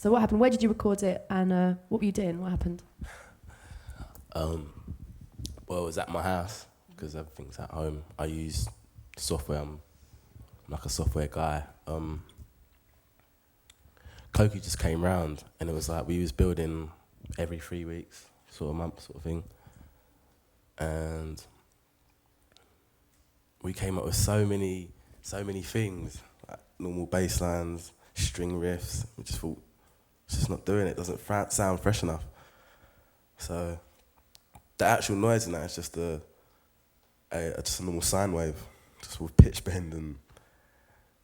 So what happened? Where did you record it, and what were you doing? What happened? Well, it was at my house because everything's at home. I use software. I'm like a software guy. Koki just came round, and it was like we was building every 3 weeks, sort of month, sort of thing, and we came up with so many things, like normal bass lines, string riffs. We just thought, it's just not doing it. Doesn't sound fresh enough. So the actual noise in that is just just a normal sine wave, just with pitch bend, and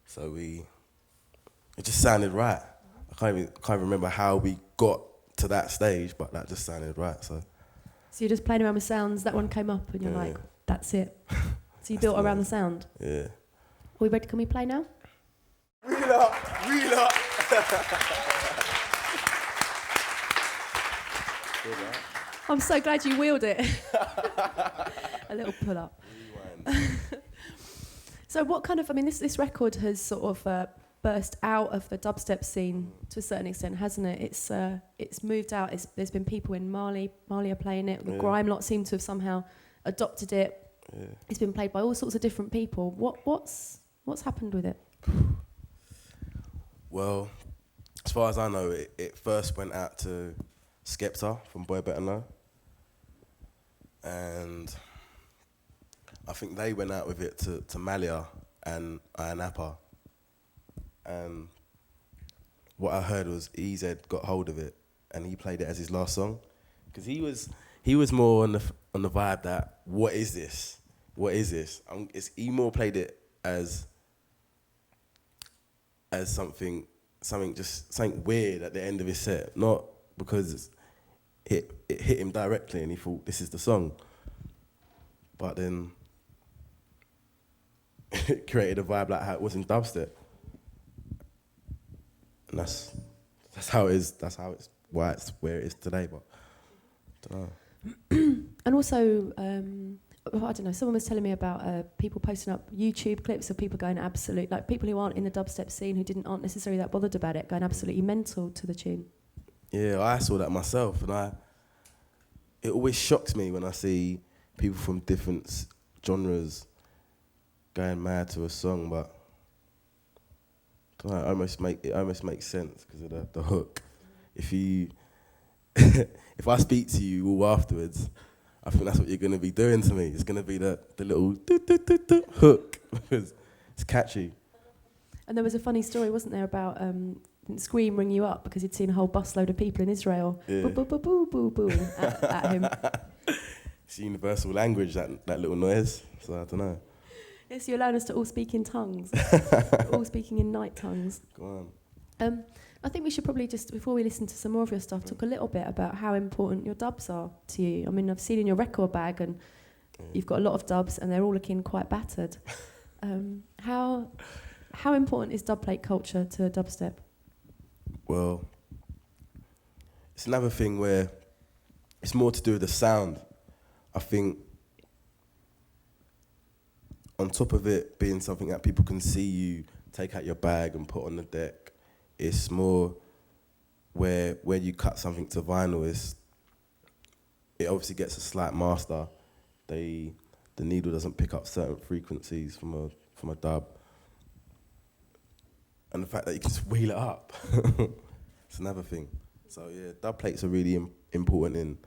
so it just sounded right. I can't remember how we got to that stage, but that just sounded right. So you're just playing around with sounds. That one came up, and you're like, that's it. So you built around the sound. Yeah. Are we ready? Can we play now? Reel up. I'm so glad you wheeled it. A little pull up. So what kind of, I mean, this record has sort of burst out of the dubstep scene to a certain extent, hasn't it? It's moved out. There's been people in Mali are playing it. The grime lot seem to have somehow adopted it. Yeah. It's been played by all sorts of different people. What's happened with it? Well, as far as I know, it first went out to Skepta from Boy Better Know, and I think they went out with it to Malia and Iron and what I heard was EZ got hold of it and he played it as his last song, because he was more on the vibe that what is this? He more played it as something weird at the end of his set, not because it hit him directly and he thought this is the song, but then it created a vibe like how it was in dubstep, and that's how it is. That's how it's where it is today. But I don't know. And also, I don't know. Someone was telling me about people posting up YouTube clips of people going absolute, like people who aren't in the dubstep scene, who aren't necessarily that bothered about it, going absolutely mental to the tune. Yeah, I saw that myself, and it always shocks me when I see people from different genres going mad to a song, but it almost makes sense because of the hook. If I speak to you all afterwards, I think that's what you're going to be doing to me. It's going to be the little hook, because it's catchy. And there was a funny story, wasn't there, about Skream ring you up because he'd seen a whole busload of people in Israel boo at him. It's universal language, that little noise, so I don't know. Yes, you're allowing us to all speak in tongues. All speaking in night tongues. Go on. I think we should probably just, before we listen to some more of your stuff, talk a little bit about how important your dubs are to you. I mean, I've seen in your record bag, and you've got a lot of dubs, and they're all looking quite battered. How important is Dubplate culture to dubstep? Well, it's another thing where it's more to do with the sound. I think on top of it being something that people can see you take out your bag and put on the deck, it's more where you cut something to vinyl, it obviously gets a slight master. The needle doesn't pick up certain frequencies from a dub. And the fact that you can just wheel it up, it's another thing. So yeah, dub plates are really important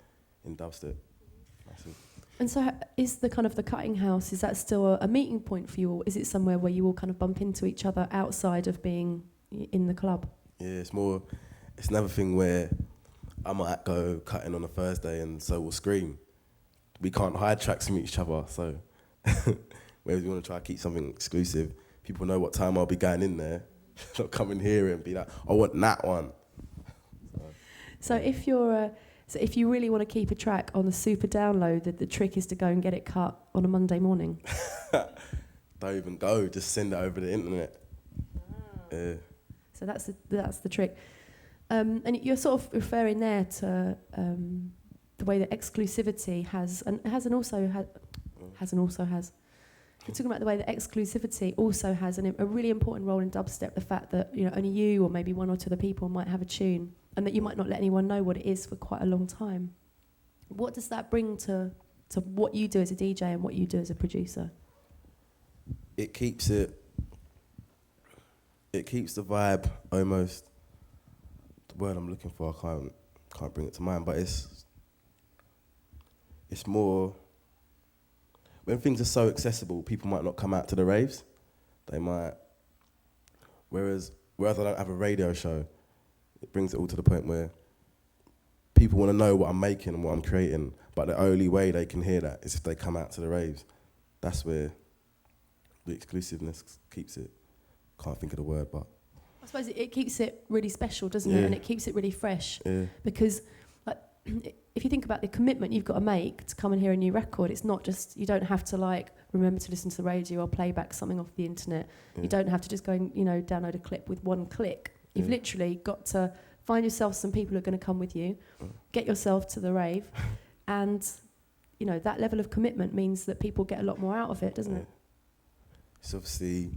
in dubstep. And so is the kind of the cutting house, is that still a meeting point for you, or is it somewhere where you all kind of bump into each other outside of being in the club? Yeah, it's another thing where I might go cutting on a Thursday and so will Skream. We can't hide tracks from each other, so whereas we want to try to keep something exclusive, people know what time I'll be going in there, not come in here and be like, I want that one. So if you're so if you really want to keep a track on the super download, the trick is to go and get it cut on a Monday morning. Don't even go, just send it over the internet. Yeah. So that's the trick. And you're sort of referring there to the way that exclusivity has We're talking about the way that exclusivity also has a really important role in dubstep. The fact that only you or maybe one or two other people might have a tune, and that you might not let anyone know what it is for quite a long time. What does that bring to what you do as a DJ and what you do as a producer? It keeps the vibe almost. The word I'm looking for, I can't bring it to mind, but it's more. When things are so accessible, people might not come out to the raves. They might. Whereas I don't have a radio show, it brings it all to the point where people want to know what I'm making and what I'm creating, but the only way they can hear that is if they come out to the raves. That's where the exclusiveness keeps it. Can't think of the word, but I suppose it keeps it really special, doesn't it? And it keeps it really fresh. Yeah. Because if you think about the commitment you've got to make to come and hear a new record, it's not just, you don't have to remember to listen to the radio or play back something off the internet. You don't have to just go and download a clip with one click. You've literally got to find yourself some people who are going to come with you, get yourself to the rave, and that level of commitment means that people get a lot more out of it, doesn't it? It's obviously,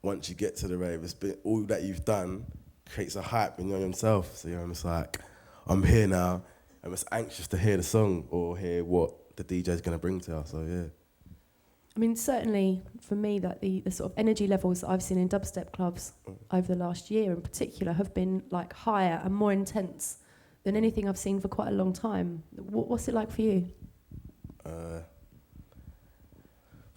once you get to the rave, all that you've done creates a hype in yourself. So you're almost like, I'm here now. I'm just anxious to hear the song or hear what the DJ's going to bring to us. So yeah. I mean, certainly for me, that the sort of energy levels that I've seen in dubstep clubs over the last year in particular have been higher and more intense than anything I've seen for quite a long time. What's it like for you? For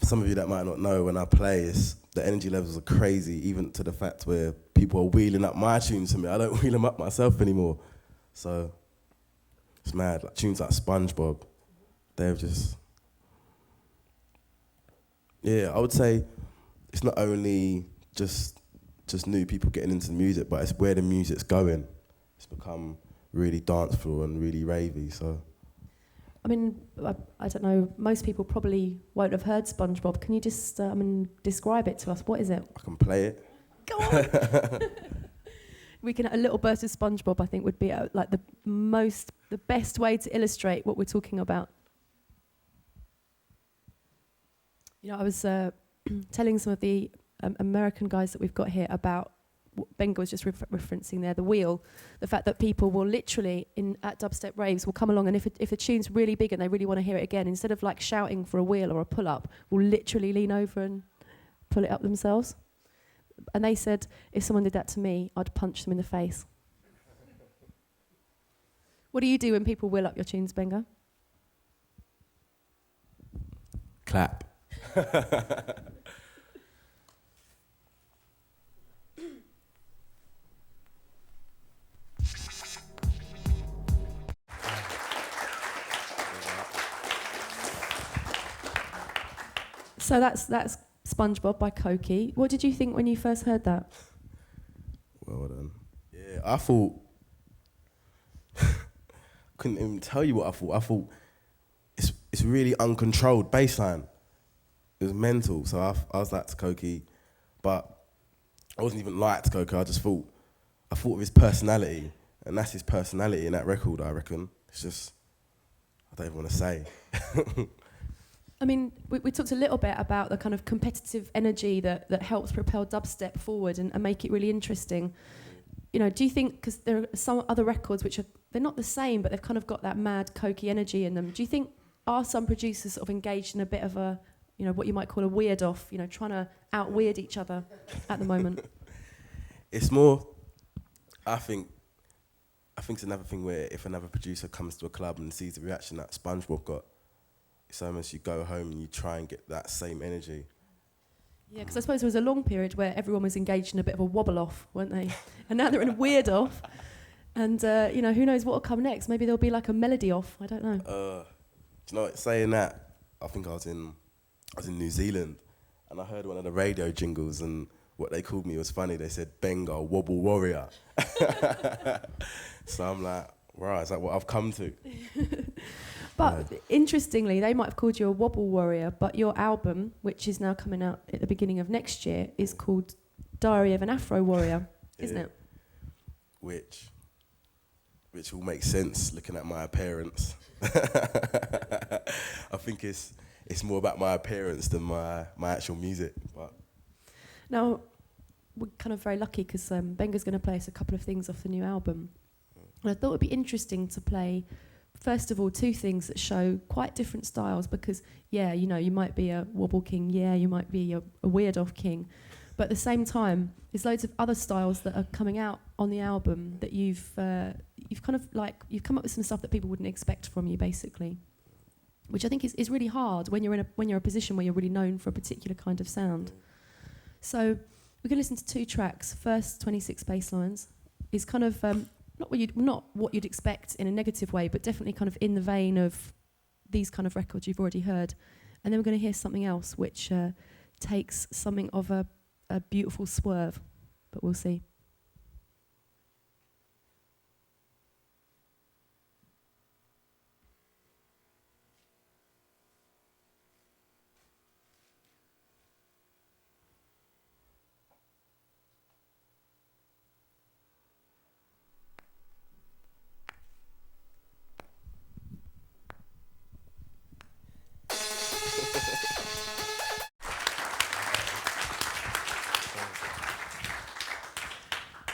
some of you that might not know, when I play, the energy levels are crazy, even to the fact where people are wheeling up my tunes to me. I don't wheel them up myself anymore. So it's mad. Tunes like SpongeBob, they're just... Yeah, I would say it's not only just new people getting into the music, but it's where the music's going. It's become really dance floor and really ravey, so... I mean, I don't know, most people probably won't have heard SpongeBob. Can you just describe it to us? What is it? I can play it. Go on! A little burst of SpongeBob, I think, would be the best way to illustrate what we're talking about. I was telling some of the American guys that we've got here about what Benga was just referencing there, the wheel, the fact that people will literally, at dubstep raves, will come along, and if the tune's really big and they really want to hear it again, instead of shouting for a wheel or a pull-up, will literally lean over and pull it up themselves. And they said, if someone did that to me, I'd punch them in the face. What do you do when people wheel up your tunes, Benga? Clap. So that's SpongeBob by Koki. What did you think when you first heard that? Well done. Yeah, I thought... couldn't even tell you what I thought. I thought it's really uncontrolled bass line. It was mental, so I was like to Koki, but I wasn't even like to Koki. I thought of his personality, and that's his personality in that record, I reckon. It's just, I don't even want to say. I mean, we talked a little bit about the kind of competitive energy that helps propel dubstep forward and make it really interesting. Do you think, because there are some other records which they're not the same, but they've kind of got that mad Koki energy in them. Do you think, are some producers sort of engaged in a bit of a, what you might call a weird off, trying to out-weird each other at the moment? It's more, I think it's another thing where if another producer comes to a club and sees the reaction that SpongeBob got, it's almost you go home and you try and get that same energy. Yeah, because I suppose there was a long period where everyone was engaged in a bit of a wobble off, weren't they? And now they're in a weird off. And, who knows what will come next? Maybe there'll be a melody off. I don't know. Do you know what? Saying that, I think I was in New Zealand and I heard one of the radio jingles and what they called me was funny. They said, Benga, wobble warrior. So I'm like, right, is that what I've come to? But interestingly, they might have called you a wobble warrior, but your album, which is now coming out at the beginning of next year, is called Diary of an Afro Warrior, isn't it? Which will make sense looking at my appearance. I think it's it's more about my appearance than my actual music. But Now, we're kind of very lucky because Benga's going to play us a couple of things off the new album. And I thought it would be interesting to play, first of all, two things that show quite different styles because, yeah, you know, you might be a wobble king, yeah, you might be a weird off king. But at the same time, there's loads of other styles that are coming out on the album that you've kind of like, you've come up with some stuff that people wouldn't expect from you, basically. Which I think is really hard when you're in a position where you're really known for a particular kind of sound. So we're going to listen to two tracks. First, 26 bass lines is kind of not what you'd expect in a negative way, but definitely kind of in the vein of these kind of records you've already heard. And then we're going to hear something else which takes something of a beautiful swerve, but we'll see.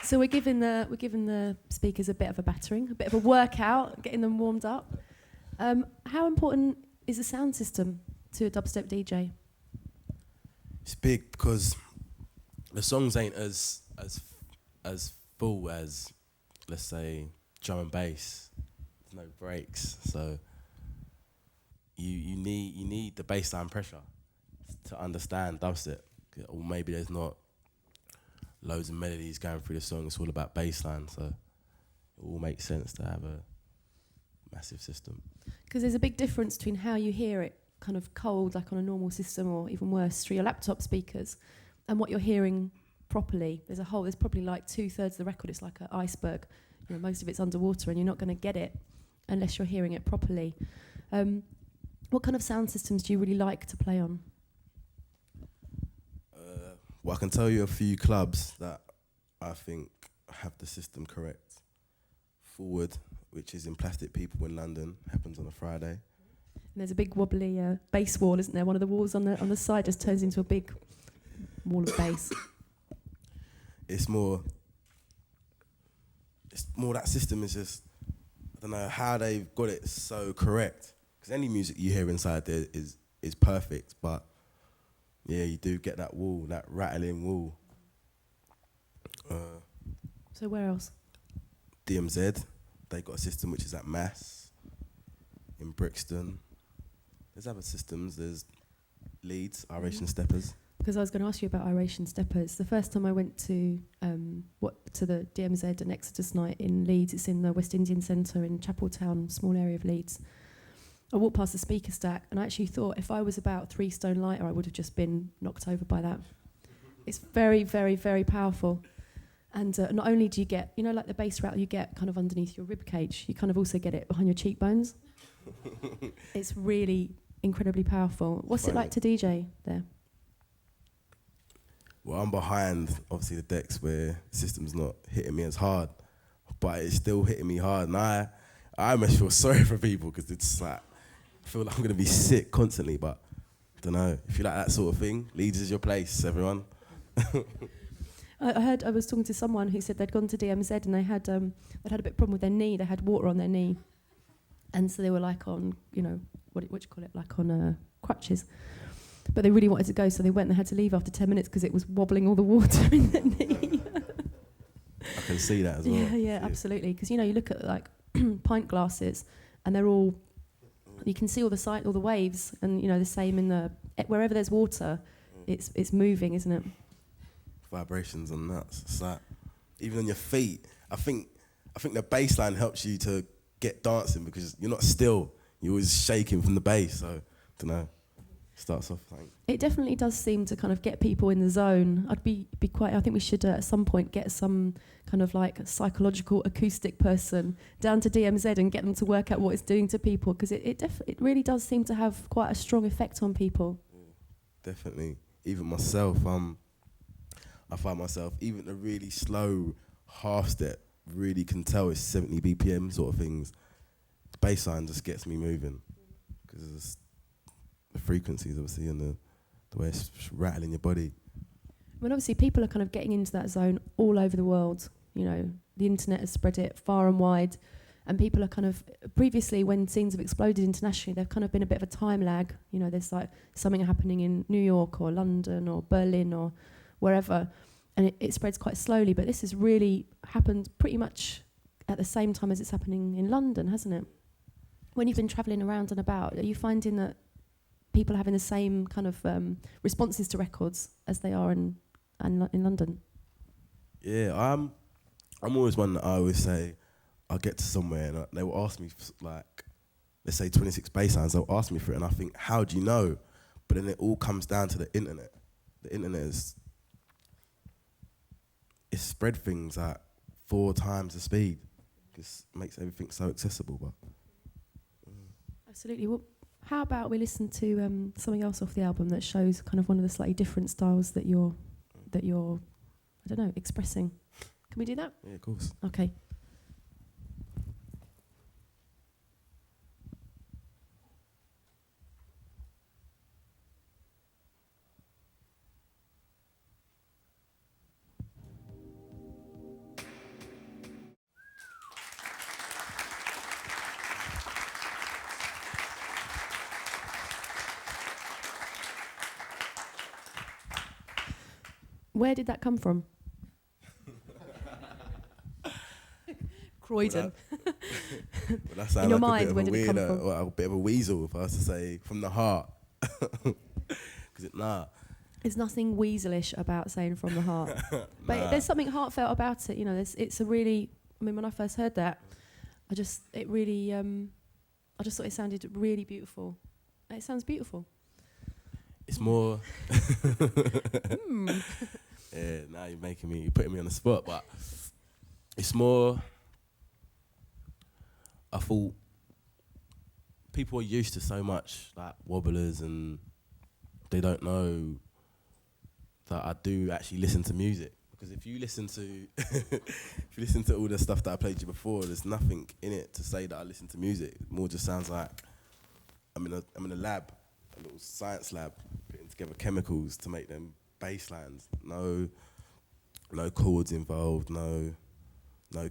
So we're giving the speakers a bit of a battering, a bit of a workout, getting them warmed up. How important is the sound system to a dubstep DJ? it's big because the songs ain't as full as, let's say, drum and bass. There's no breaks, so you need the bassline pressure to understand dubstep. Or maybe there's not loads of melodies going through the song. It's all about bassline, so it all makes sense to have a massive system. Because there's a big difference between how you hear it kind of cold, like on a normal system, or even worse, through your laptop speakers, and what you're hearing properly. There's probably like 2/3 of the record, it's like an iceberg. You know, most of it's underwater, and you're not going to get it unless you're hearing it properly. What kind of sound systems do you really like to play on? Well, I can tell you a few clubs that I think have the system correct. Forward, which is in Plastic People in London, happens on a Friday. And there's a big wobbly bass wall, isn't there? One of the walls on the side just turns into a big wall of bass. It's more that system is just, I don't know how they've got it so correct. Because any music you hear inside there is perfect, but yeah, you do get that wall, that rattling wall. So where else? DMZ, they got a system which is at Mass, in Brixton. There's other systems, there's Leeds, Iration Steppers. Because I was going to ask you about Iration Steppers. The first time I went to the DMZ and Exodus night in Leeds, it's in the West Indian Centre in Chapeltown, small area of Leeds. I walked past the speaker stack and I actually thought if I was about 3 stone lighter, I would have just been knocked over by that. It's very, very, very powerful. And not only do you get, you know, like the bass rattle you get kind of underneath your rib cage, you kind of also get it behind your cheekbones. It's really incredibly powerful. What's it like to DJ there? Well, I'm behind, obviously, the decks where the system's not hitting me as hard, but it's still hitting me hard. And I almost feel sorry for people because it's like, I feel like I'm going to be sick constantly, but I don't know. If you like that sort of thing, Leeds is your place, everyone. I was talking to someone who said they'd gone to DMZ and they had a bit of problem with their knee. They had water on their knee. And so they were like on, you know, what do you call it, like on crutches. But they really wanted to go, so they went and they had to leave after 10 minutes because it was wobbling all the water in their knee. I can see that as well. Yeah, absolutely. Because, you know, you look at like pint glasses and they're all, you can see all the waves, and, you know, the same in wherever there's water, it's moving, isn't it? Vibrations and nuts. It's like, even on your feet, I think the bass line helps you to get dancing because you're not still, you're always shaking from the bass, so, I don't know. Starts off like it definitely does seem to kind of get people in the zone. I think we should at some point get some kind of like psychological acoustic person down to DMZ and get them to work out what it's doing to people, because it really does seem to have quite a strong effect on people. Yeah, definitely. Even myself, I find myself, even the really slow half step really can tell it's 70 BPM sort of things. The bass line just gets me moving because the frequencies, obviously, and the way it's rattling your body. Well, obviously, people are kind of getting into that zone all over the world. You know, the internet has spread it far and wide, and people are kind of, previously when scenes have exploded internationally, there've kind of been a bit of a time lag. You know, there's like something happening in New York or London or Berlin or wherever, and it spreads quite slowly. But this has really happened pretty much at the same time as it's happening in London, hasn't it? When you've been travelling around and about, are you finding that people are having the same kind of responses to records as they are in London? Yeah, I'm always one that I always say, I'll get to somewhere and they will ask me, like, let's say 26 bass lines, they'll ask me for it, and I think, how do you know? But then it all comes down to the internet. The internet it's spread things at 4 times the speed. It makes everything so accessible. But Absolutely. Well, how about we listen to something else off the album that shows kind of one of the slightly different styles that you're I don't know, expressing. Can we do that? Yeah, of course. Okay. Where did that come from? Croydon. Well, that sounds In your like mind, where did it come from? a bit of a weasel, if I was to say, from the heart. There's nothing weaselish about saying from the heart. But there's something heartfelt about it. You know, it's a really, I mean, when I first heard that, I just thought it sounded really beautiful. It sounds beautiful. It's more... Yeah, now you're putting me on the spot, but it's more... I thought people are used to so much like wobblers, and they don't know that I do actually listen to music. Because if you listen to all the stuff that I played you before, there's nothing in it to say that I listen to music. It more just sounds like I'm in a lab, a little science lab, putting together chemicals to make them bass lines. No chords involved, no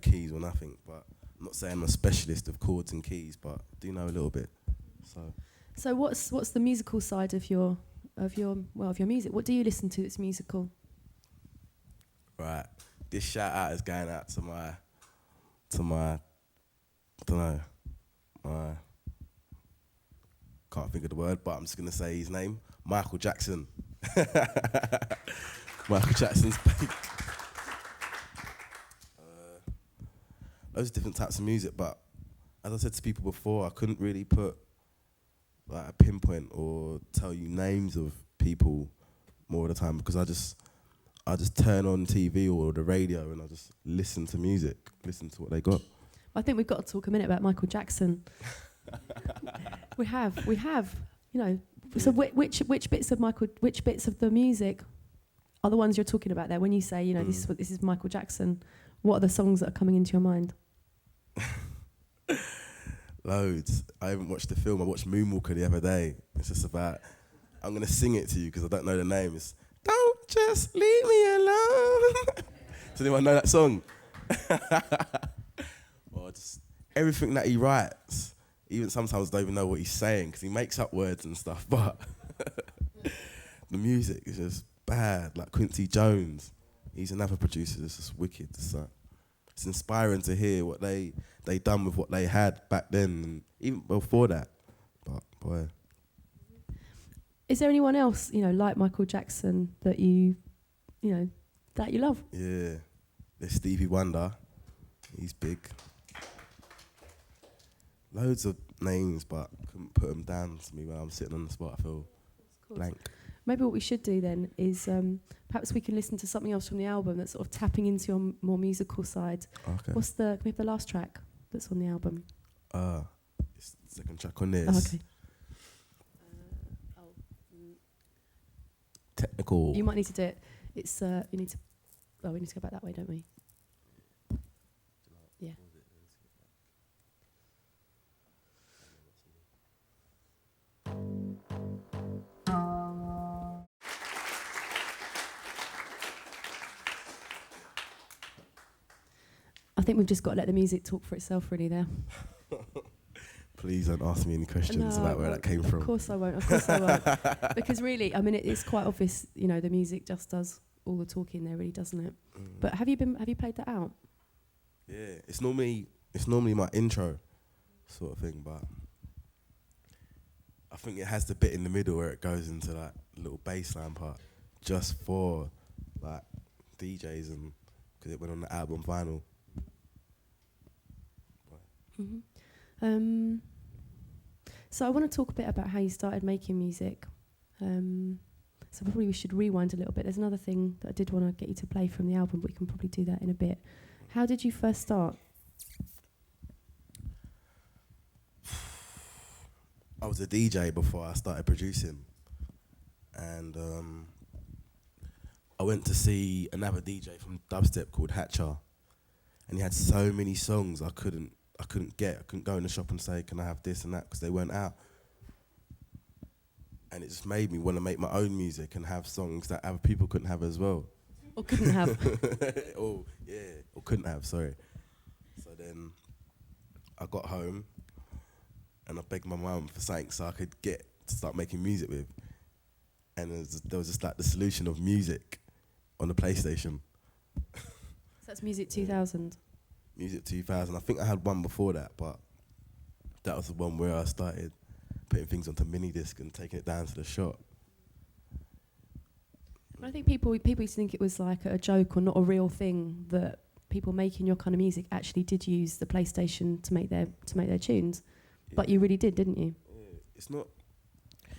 keys or nothing. But I'm not saying I'm a specialist of chords and keys, but I do know a little bit. So what's the musical side of your music? What do you listen to that's musical? Right. This shout out is going out to my I don't know, can't think of the word, but I'm just gonna say his name, Michael Jackson. Michael Jackson's baby. Loads of different types of music, but as I said to people before, I couldn't really put like a pinpoint or tell you names of people more of the time, because I just turn on TV or the radio and I just listen to music, listen to what they got. I think we've got to talk a minute about Michael Jackson. we have, you know. So which bits of the music are the ones you're talking about there? When you say, you know, this is Michael Jackson, what are the songs that are coming into your mind? Loads. I haven't watched the film. I watched Moonwalker the other day. It's just about, I'm going to sing it to you because I don't know the name. It's, don't just leave me alone. Does anyone know that song? Well, just everything that he writes, even sometimes I don't even know what he's saying because he makes up words and stuff, but the music is just bad. Like Quincy Jones, he's another producer that's just wicked. It's inspiring to hear what they done with what they had back then, and even before that. But boy, is there anyone else, you know, like Michael Jackson that you love? Yeah, there's Stevie Wonder. He's big. Loads of names, but couldn't put them down to me when I'm sitting on the spot. I feel blank. Maybe what we should do then is perhaps we can listen to something else from the album that's sort of tapping into your more musical side. Okay. Can we have the last track that's on the album? It's the second track on this. Oh, okay. Technical. You might need to do it. It's we need to go back that way, don't we? Yeah. think we've just got to let the music talk for itself, really. There. Please don't ask me any questions No, about where that came from. Of course I won't. Of course I won't. Because really, I mean, it's quite obvious. You know, the music just does all the talking there, really, doesn't it? But have you played that out? Yeah, it's normally my intro sort of thing, but I think it has the bit in the middle where it goes into that little bass line part, just for like DJs and because it went on the album vinyl. Mm-hmm. So I want to talk a bit about how you started making music. So probably we should rewind a little bit. There's another thing that I did want to get you to play from the album, but we can probably do that in a bit. How did you first start? I was a DJ before I started producing, and I went to see another DJ from Dubstep called Hatcher, and he had so many songs I couldn't go in the shop and say, can I have this and that, because they weren't out. And it just made me want to make my own music and have songs that other people couldn't have as well. Or couldn't have. or couldn't have, sorry. So then I got home and I begged my mum for something so I could get to start making music with. And there was just like the solution of music on the PlayStation. So that's Music 2000. Music 2000. I think I had one before that, but that was the one where I started putting things onto mini disc and taking it down to the shop. I think people used to think it was like a joke or not a real thing that people making your kind of music actually did use the PlayStation to make their tunes. Yeah. But you really did, didn't you? Yeah. It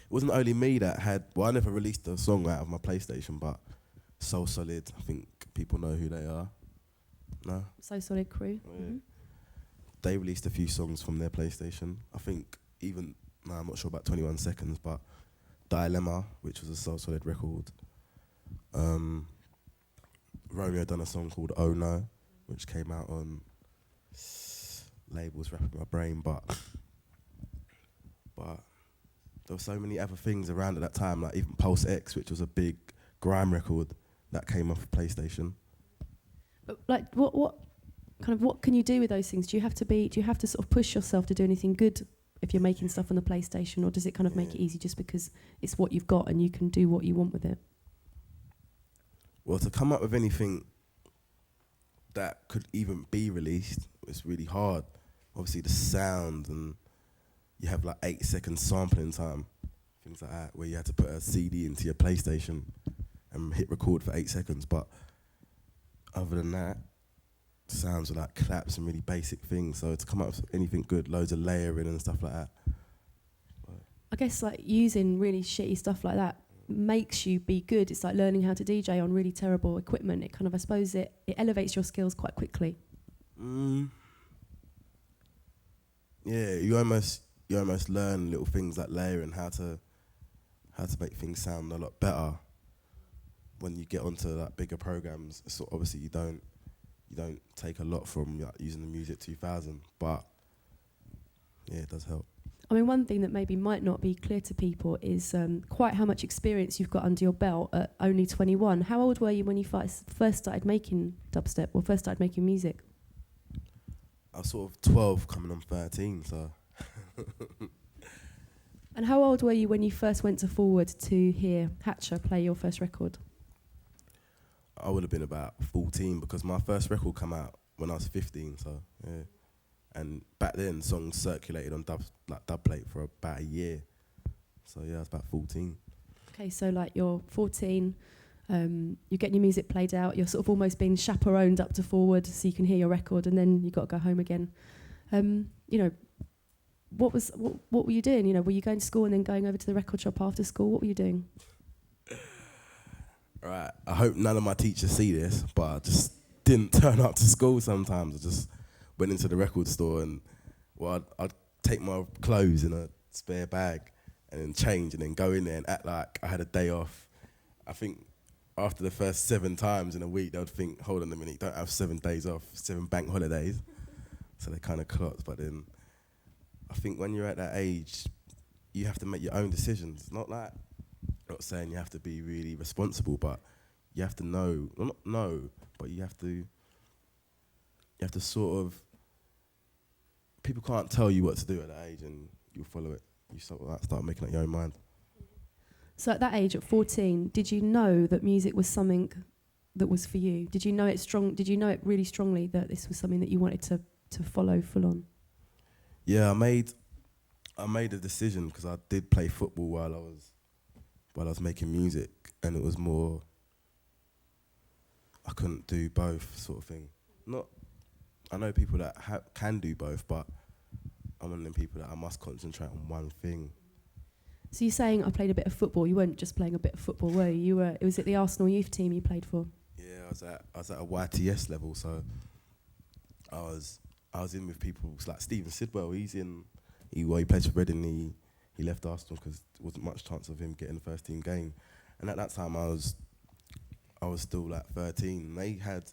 wasn't only me that had. Well, I never released a song out of my PlayStation, but So Solid, I think people know who they are. No. So Solid crew. Yeah. Mm-hmm. They released a few songs from their PlayStation. I think I'm not sure about 21 Seconds, but Dilemma, which was a So Solid record. Romeo done a song called Oh No, which came out on labels Rapping My Brain, but there were so many other things around at that time, like even Pulse X, which was a big grime record that came off PlayStation. But like, what can you do with those things? Do you have to sort of push yourself to do anything good if you're making stuff on the PlayStation, or does it kind of make it easy just because it's what you've got and you can do what you want with it? Well, to come up with anything that could even be released, it's really hard. Obviously, the sound, and you have like 8-second sampling time, things like that, where you had to put a CD into your PlayStation and hit record for 8 seconds. But other than that, sounds are like claps and really basic things. So to come up with anything good, loads of layering and stuff like that. I guess like using really shitty stuff like that makes you be good. It's like learning how to DJ on really terrible equipment. It kind of, I suppose, it elevates your skills quite quickly. Yeah, you almost learn little things like layering, how to make things sound a lot better when you get onto like bigger programs. So obviously you don't take a lot from like, using the Music 2000, but yeah, it does help. I mean, one thing that maybe might not be clear to people is quite how much experience you've got under your belt at only 21. How old were you when you first started making dubstep or first started making music? I was sort of 12 coming on 13, so. And how old were you when you first went to Forward to hear Hatcher play your first record? I would have been about 14 because my first record came out when I was 15, so yeah. And back then, songs circulated on Dubplate for about a year. So yeah, I was about 14. Okay, so like you're 14, you're getting your music played out, you're sort of almost being chaperoned up to Forward so you can hear your record, and then you got to go home again. You know, what were you doing? You know, were you going to school and then going over to the record shop after school? What were you doing? Right, I hope none of my teachers see this, but I just didn't turn up to school sometimes. I just went into the record store and I'd take my clothes in a spare bag and then change and then go in there and act like I had a day off. I think after the first 7 times in a week, they would think, hold on a minute, you don't have 7 days off, 7 bank holidays. So they kind of clocked. But then I think when you're at that age, you have to make your own decisions. Not like, I'm not saying you have to be really responsible, but you have to know, well, not know, but you have to you have to sort of, people can't tell you what to do at that age, and you follow it. You sort of like start making up your own mind. So at that age, at 14, did you know that music was something that was for you? Did you know it Did you know it really strongly that this was something that you wanted to follow full on? Yeah, I made a decision because I did play football while I was making music, and it was more, I couldn't do both sort of thing. I know people that can do both, but I'm one of them people that I must concentrate on one thing. So you're saying I played a bit of football. You weren't just playing a bit of football, were you? Was it the Arsenal youth team you played for? Yeah, I was at a YTS level, so I was in with people like Stephen Sidwell. He plays for Reading. He left Arsenal because there wasn't much chance of him getting the first team game. And at that time, I was still like 13. And they had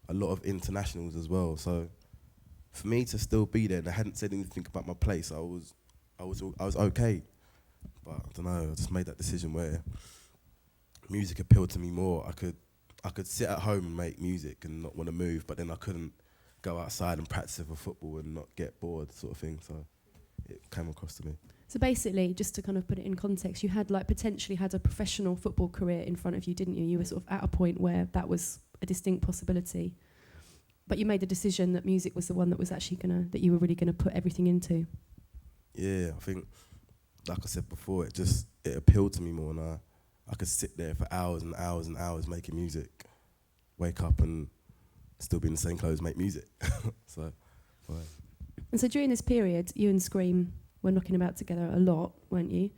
a lot of internationals as well. So for me to still be there, and they hadn't said anything about my place, I was okay. But I don't know. I just made that decision where music appealed to me more. I could sit at home and make music and not want to move, but then I couldn't go outside and practice for football and not get bored, sort of thing. So it came across to me. So basically, just to kind of put it in context, you had potentially had a professional football career in front of you, didn't you? You were sort of at a point where that was a distinct possibility, but you made the decision that music was the one that was actually that you were really gonna put everything into. Yeah, I think, like I said before, it appealed to me more, and I could sit there for hours and hours and hours making music, wake up and still be in the same clothes, make music. So, well. And so during this period, you and Skream were knocking about together a lot, weren't you?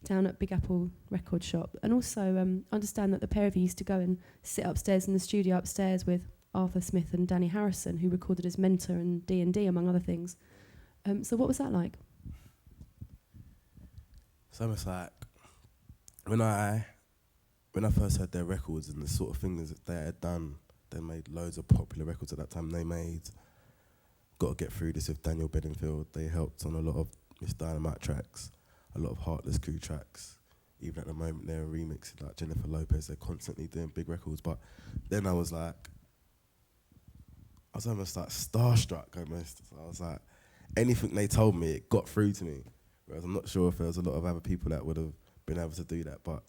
Down at Big Apple record shop. And also understand that the pair of you used to go and sit upstairs in the studio upstairs with Arthur Smith and Danny Harrison, who recorded as Mentor and D&D, among other things. So what was that like? It's almost like when I first heard their records and the sort of things that they had done, they made loads of popular records at that time. They made Gotta Get Through This with Daniel Bedingfield. They helped on a lot of Miss Dynamite tracks, a lot of Heartless Crew tracks. Even at the moment, they're remixing like Jennifer Lopez. They're constantly doing big records. But then I was almost like starstruck almost. So I was like, anything they told me, it got through to me. Whereas I'm not sure if there was a lot of other people that would have been able to do that, but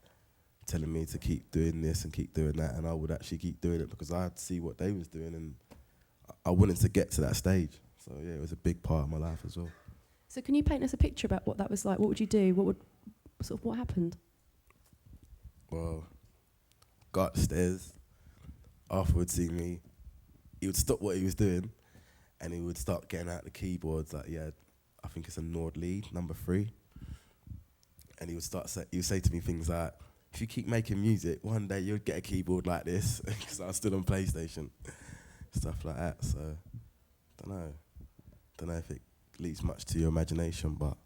telling me to keep doing this and keep doing that, and I would actually keep doing it because I'd see what they was doing, and I wanted to get to that stage. So yeah, it was a big part of my life as well. So can you paint us a picture about what that was like? What would you do? What happened? Well, got upstairs, Arthur would see me, he would stop what he was doing, and he would start getting out the keyboards. Like, yeah, I think it's a Nord lead, number 3. And he would say to me things like, if you keep making music, one day you'll get a keyboard like this, because I was still on PlayStation, stuff like that. So, don't know if it leads much to your imagination, but.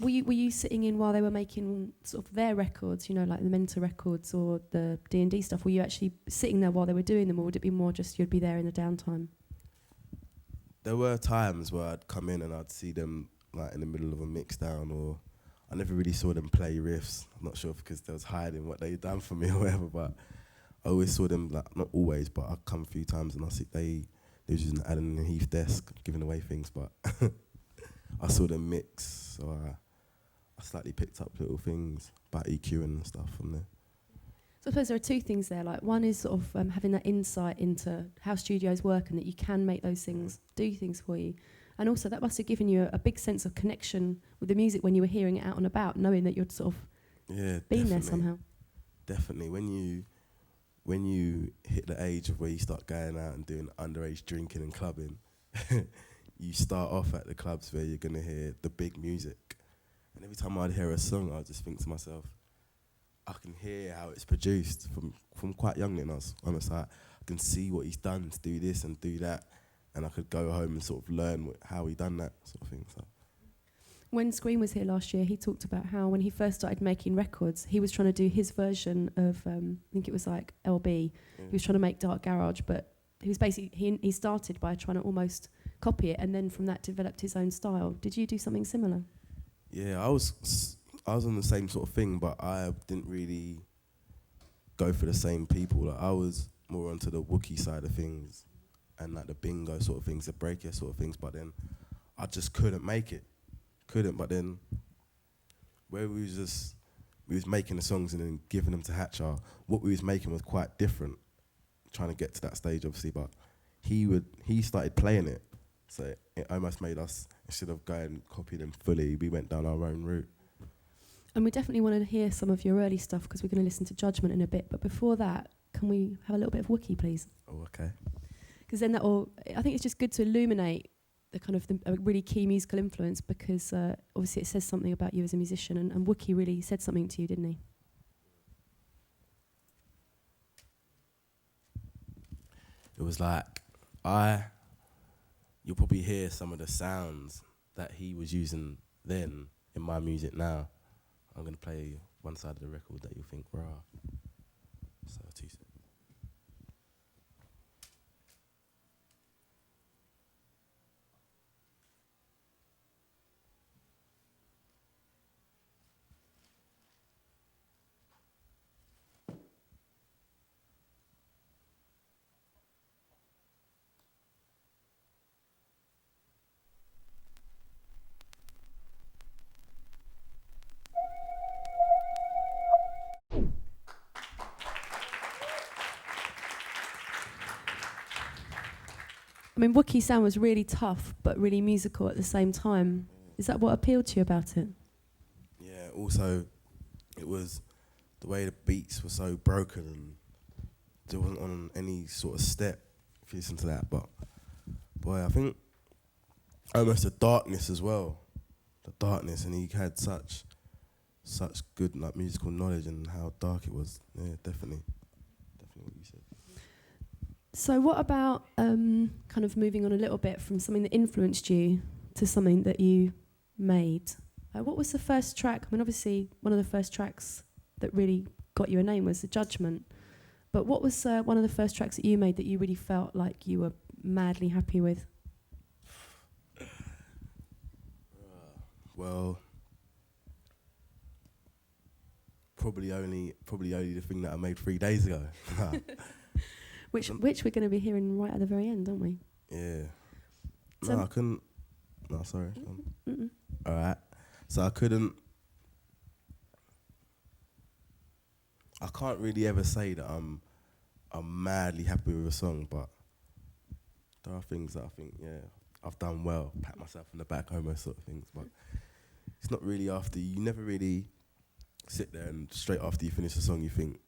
Were you sitting in while they were making sort of their records, like the Mentor records or the D&D stuff? Were you actually sitting there while they were doing them, or would it be more just you'd be there in the downtime? There were times where I'd come in and I'd see them like in the middle of a mix down, or I never really saw them play riffs. I'm not sure if because they was hiding what they'd done for me or whatever, but I always saw them, like, not always, but I'd come a few times and I see they was using Alan and Heath desk, giving away things, but I saw them mix, so I slightly picked up little things about EQ and stuff from there. So I suppose there are two things there. Like, one is sort of having that insight into how studios work and that you can make those things do things for you. And also that must have given you a big sense of connection with the music when you were hearing it out and about, knowing that you'd sort of been there somehow. Definitely. When you hit the age of where you start going out and doing underage drinking and clubbing, you start off at the clubs where you're going to hear the big music. And every time I'd hear a song, I'd just think to myself, I can hear how it's produced from quite young. And I was almost like, I can see what he's done to do this and do that. And I could go home and sort of learn how he done that sort of thing. So. When Skream was here last year, he talked about how when he first started making records, he was trying to do his version of, I think it was like LB. Yeah. He was trying to make Dark Garage, but he was basically, he started by trying to almost copy it, and then from that developed his own style. Did you do something similar? Yeah, I was on the same sort of thing, but I didn't really go for the same people. Like, I was more onto the Wookiee side of things, and like the bingo sort of things, the breaker sort of things. But then I just couldn't make it. But then where we was making the songs and then giving them to Hatcher, what we was making was quite different. Trying to get to that stage, obviously, but he started playing it, so it almost made us, instead of going and copying them fully, we went down our own route. And we definitely want to hear some of your early stuff because we're going to listen to Judgment in a bit. But before that, can we have a little bit of Wookie, please? Oh, okay. Because then I think it's just good to illuminate the kind of a really key musical influence, because obviously it says something about you as a musician, and Wookie really said something to you, didn't he? It was like, you'll probably hear some of the sounds that he was using then in my music now. I'm going to play one side of the record that you'll think, rah. So, 2 seconds. I mean, Wookie's sound was really tough, but really musical at the same time. Is that what appealed to you about it? Yeah, also, it was the way the beats were so broken and there wasn't on any sort of step, if you listen to that. But, boy, I think almost the darkness as well. The darkness, and he had such good like musical knowledge and how dark it was. Yeah, definitely what you said. So what about kind of moving on a little bit from something that influenced you to something that you made? What was the first track? I mean, obviously, one of the first tracks that really got you a name was The Judgment. But what was one of the first tracks that you made that you really felt like you were madly happy with? Well, probably only the thing that I made 3 days ago. Which we're going to be hearing right at the very end, aren't we? Yeah. So No, I couldn't. No, sorry. Mm-mm. All right. So I couldn't. I can't really ever say that I'm madly happy with a song, but there are things that I think, yeah, I've done well, pat myself on the back, almost sort of things. But it's not really after, you never really sit there and straight after you finish a song you think,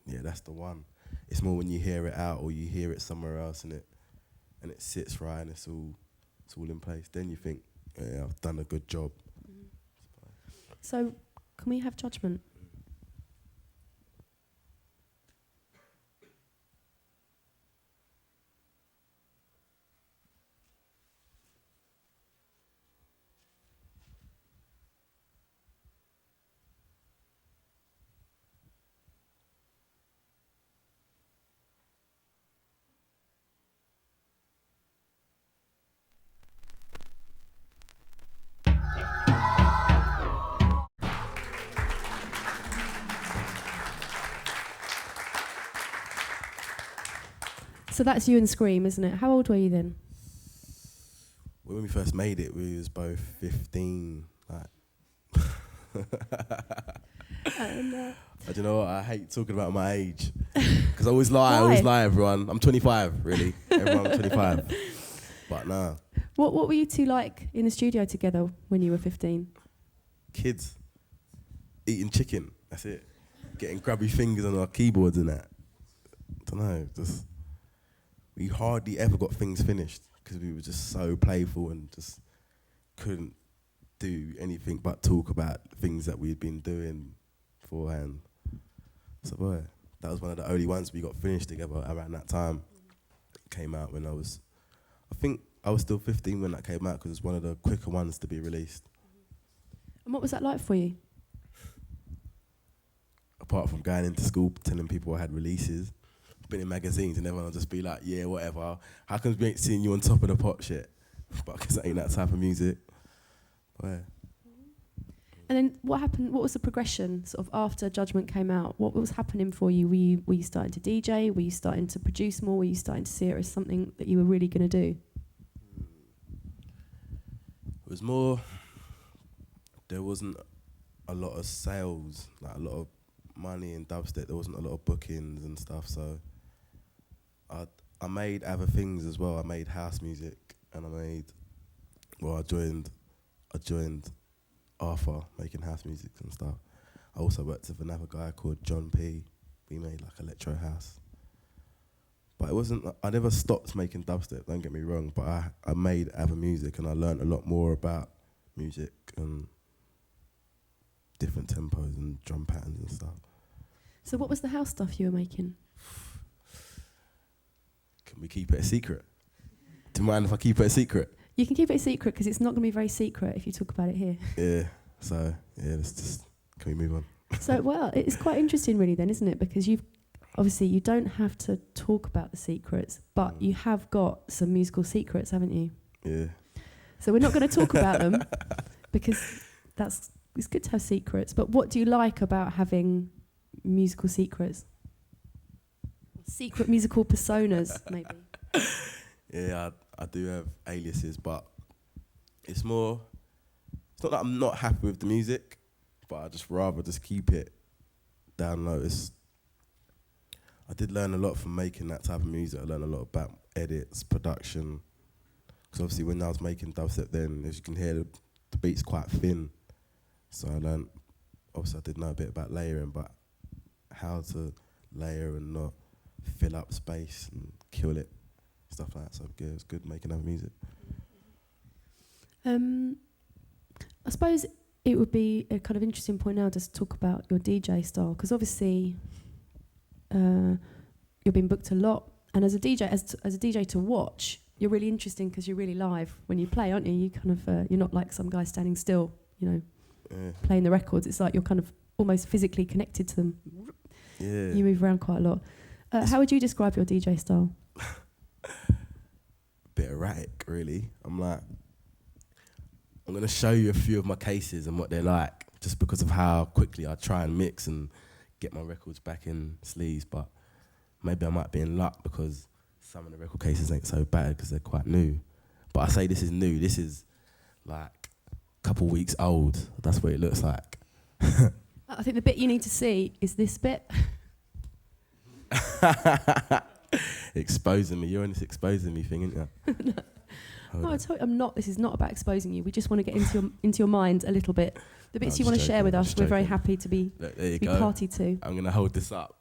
yeah, that's the one. It's more when you hear it out or you hear it somewhere else and it sits right and it's all in place. Then you think, yeah, I've done a good job. Mm-hmm. So can we have Judgment? So that's you and Skream, isn't it? How old were you then? When we first made it, we was both 15. Like, do you know what? I hate talking about my age because I always lie. Why? I always lie, everyone. I'm 25, really. Everyone, I'm 25. But nah. What were you two like in the studio together when you were 15? Kids eating chicken. That's it. Getting grubby fingers on our keyboards and that. Don't know. Just we hardly ever got things finished because we were just so playful and just couldn't do anything but talk about things that we'd been doing beforehand. So boy, that was one of the only ones we got finished together around that time. It came out when I think I was still 15 when that came out because it was one of the quicker ones to be released. And what was that like for you? Apart from going into school telling people I had releases, been in magazines and everyone will just be like, yeah, whatever. How come we ain't seeing you on Top of the Pop shit? But because that ain't that type of music. But yeah. And then what happened? What was the progression sort of after Judgment came out? What was happening for you? Were you starting to DJ? Were you starting to produce more? Were you starting to see it as something that you were really going to do? It was more, there wasn't a lot of sales, like a lot of money in dubstep. There wasn't a lot of bookings and stuff, so I made other things as well. I made house music, and I joined Arthur making house music and stuff. I also worked with another guy called John P. We made like electro house. But it wasn't, I never stopped making dubstep, don't get me wrong, but I made other music and I learned a lot more about music and different tempos and drum patterns and stuff. So what was the house stuff you were making? Can we keep it a secret? Do you mind if I keep it a secret? You can keep it a secret because it's not going to be very secret if you talk about it here. Yeah, so yeah, let's just, can we move on? So, well, it's quite interesting really then, isn't it? Because obviously you don't have to talk about the secrets, but you have got some musical secrets, haven't you? Yeah. So we're not going to talk about them because it's good to have secrets. But what do you like about having musical secrets? Secret musical personas, maybe. Yeah, I do have aliases, but it's not that I'm not happy with the music, but I just rather just keep it down low. I did learn a lot from making that type of music. I learned a lot about edits, production. Because obviously when I was making dubstep then, as you can hear, the beat's quite thin. So I learned, obviously I did know a bit about layering, but how to layer and not fill up space and kill it, stuff like that. So yeah, it was good making that music. I suppose it would be a kind of interesting point now just to talk about your DJ style, because obviously you've been booked a lot, and as a DJ, as a DJ to watch, you're really interesting because you're really live when you play, aren't you? You kind of you're not like some guy standing still, you know, playing the records. It's like you're kind of almost physically connected to them. Yeah. You move around quite a lot. How would you describe your DJ style? Bit erratic, really. I'm going to show you a few of my cases and what they're like, just because of how quickly I try and mix and get my records back in sleeves. But maybe I might be in luck because some of the record cases ain't so bad because they're quite new. But I say this is new. This is like a couple weeks old. That's what it looks like. I think the bit you need to see is this bit. Exposing me. You're on this exposing me thing, aren't you? No, I told you, I'm not. This is not about exposing you. We just want to get into your mind a little bit. The bits you want to share with us, we're very happy to be party to. I'm going to hold this up.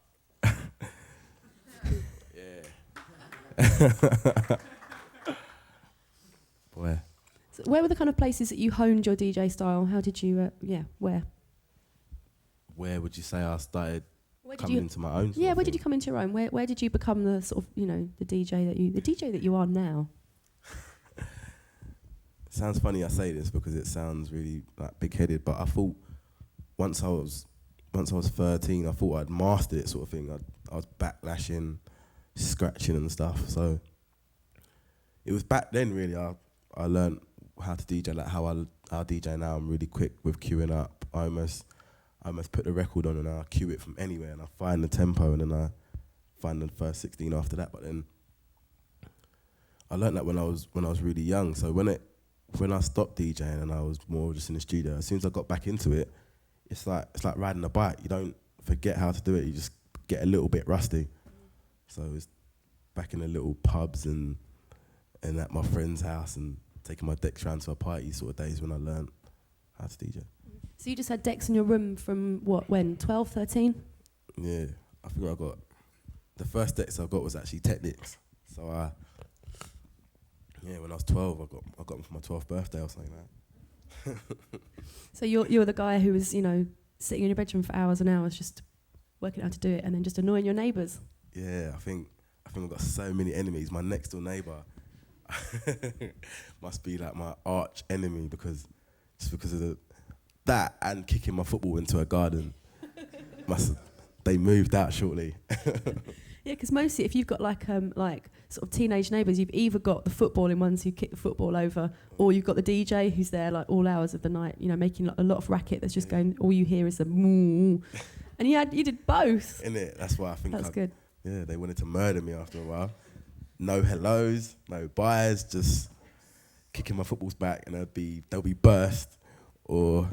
Where? So where were the kind of places that you honed your DJ style? How did you? Where? Where would you say I started coming into my own? Yeah, where did you come into your own? Where did you become the sort of the DJ that you are now? It sounds funny I say this because it sounds really like big-headed, but I thought once I was 13, I thought I'd mastered it, sort of thing. I was backlashing, scratching and stuff. So it was back then really. I learned how to DJ, like how I DJ now. I'm really quick with queuing up. I almost put the record on and I cue it from anywhere and I find the tempo and then I find the first 16 after that. But then I learned that when I was really young. So when I stopped DJing and I was more just in the studio, as soon as I got back into it, it's like riding a bike. You don't forget how to do it. You just get a little bit rusty. So it's back in the little pubs and at my friend's house and taking my decks around to a party sort of days when I learned how to DJ. So you just had decks in your room from when, 12, 13? Yeah, I think I got, the first decks I got was actually Technics. So when I was 12, I got them for my 12th birthday or something like that. So you're the guy who was, sitting in your bedroom for hours and hours just working out how to do it and then just annoying your neighbours. Yeah, I think I've got so many enemies. My next door neighbour must be like my arch enemy because of that and kicking my football into a garden. They moved out shortly. Yeah, because mostly if you've got like sort of teenage neighbours, you've either got the footballing ones who kick the football over, or you've got the DJ who's there like all hours of the night, you know, making like, a lot of racket that's just going, all you hear is the moo. And you did both. Innit? That's why I think That's good. Yeah, they wanted to murder me after a while. No hellos, no byes, just kicking my footballs back, and they'll be burst or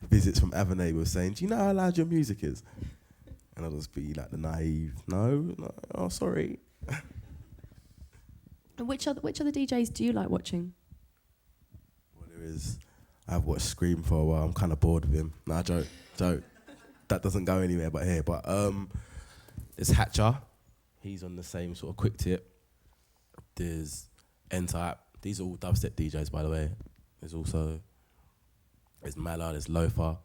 visits from other neighbours saying, "Do you know how loud your music is?" And I'll just be like the naive, no, oh sorry. And which other DJs do you like watching? Well, I've watched Skream for a while. I'm kind of bored of him. Nah, joke. That doesn't go anywhere but here. But there's Hatcher. He's on the same sort of quick tip. There's N-Type. These are all dubstep DJs, by the way. There's Mala, there's Loafer.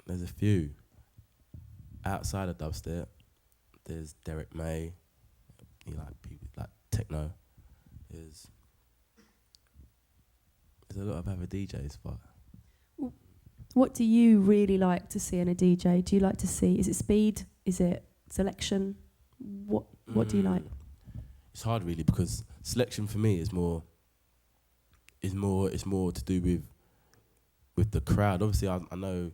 There's a few. Outside of dubstep, there's Derek May. You like people like techno. There's a lot of other DJs, but. What do you really like to see in a DJ? Do you like to see? Is it speed? Is it selection? What do you like? It's hard really, because selection for me is more to do with the crowd. Obviously, I know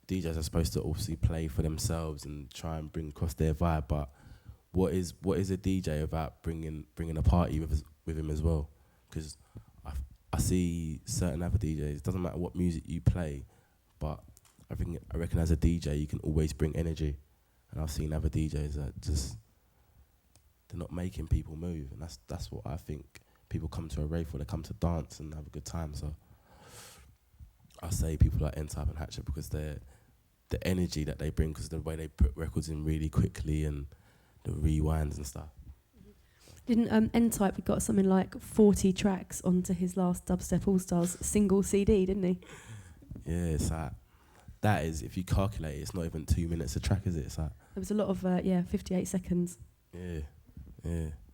DJs are supposed to obviously play for themselves and try and bring across their vibe, but what is a DJ without bringing a party with him as well? Because I see certain other DJs. It doesn't matter what music you play, but I reckon as a DJ you can always bring energy, and I've seen other DJs that just they're not making people move, and that's what I think people come to a rave for. They come to dance and have a good time. So I say people like N-Type and Hatchet because they're the energy that they bring, because the way they put records in really quickly and the rewinds and stuff. Didn't N-Type got something like 40 tracks onto his last Dubstep All Stars single CD, didn't he? Yeah, it's like, that is, if you calculate it, it's not even 2 minutes a track, is it? It's like, there was a lot of 58 seconds. Yeah.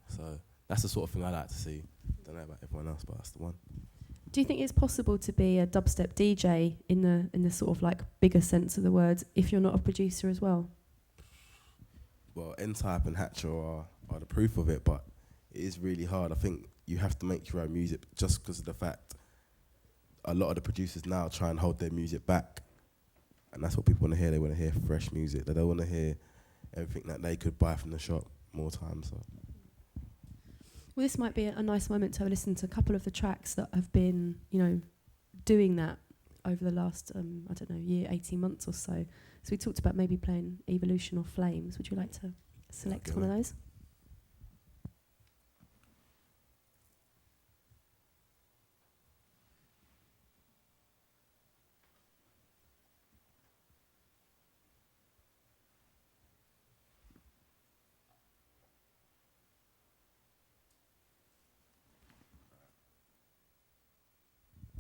So that's the sort of thing I like to see. Don't know about everyone else, but that's the one. Do you think it's possible to be a dubstep DJ in the sort of like bigger sense of the word if you're not a producer as well? Well, N-Type and Hatcher are the proof of it, but it is really hard. I think you have to make your own music just because of the fact a lot of the producers now try and hold their music back, and that's what people want to hear. They want to hear fresh music. They don't want to hear everything that they could buy from the shop more times. So. Well, this might be a nice moment to listen to a couple of the tracks that have been, doing that over the last, year, 18 months or so. So we talked about maybe playing Evolution or Flames. Would you like to select one of those?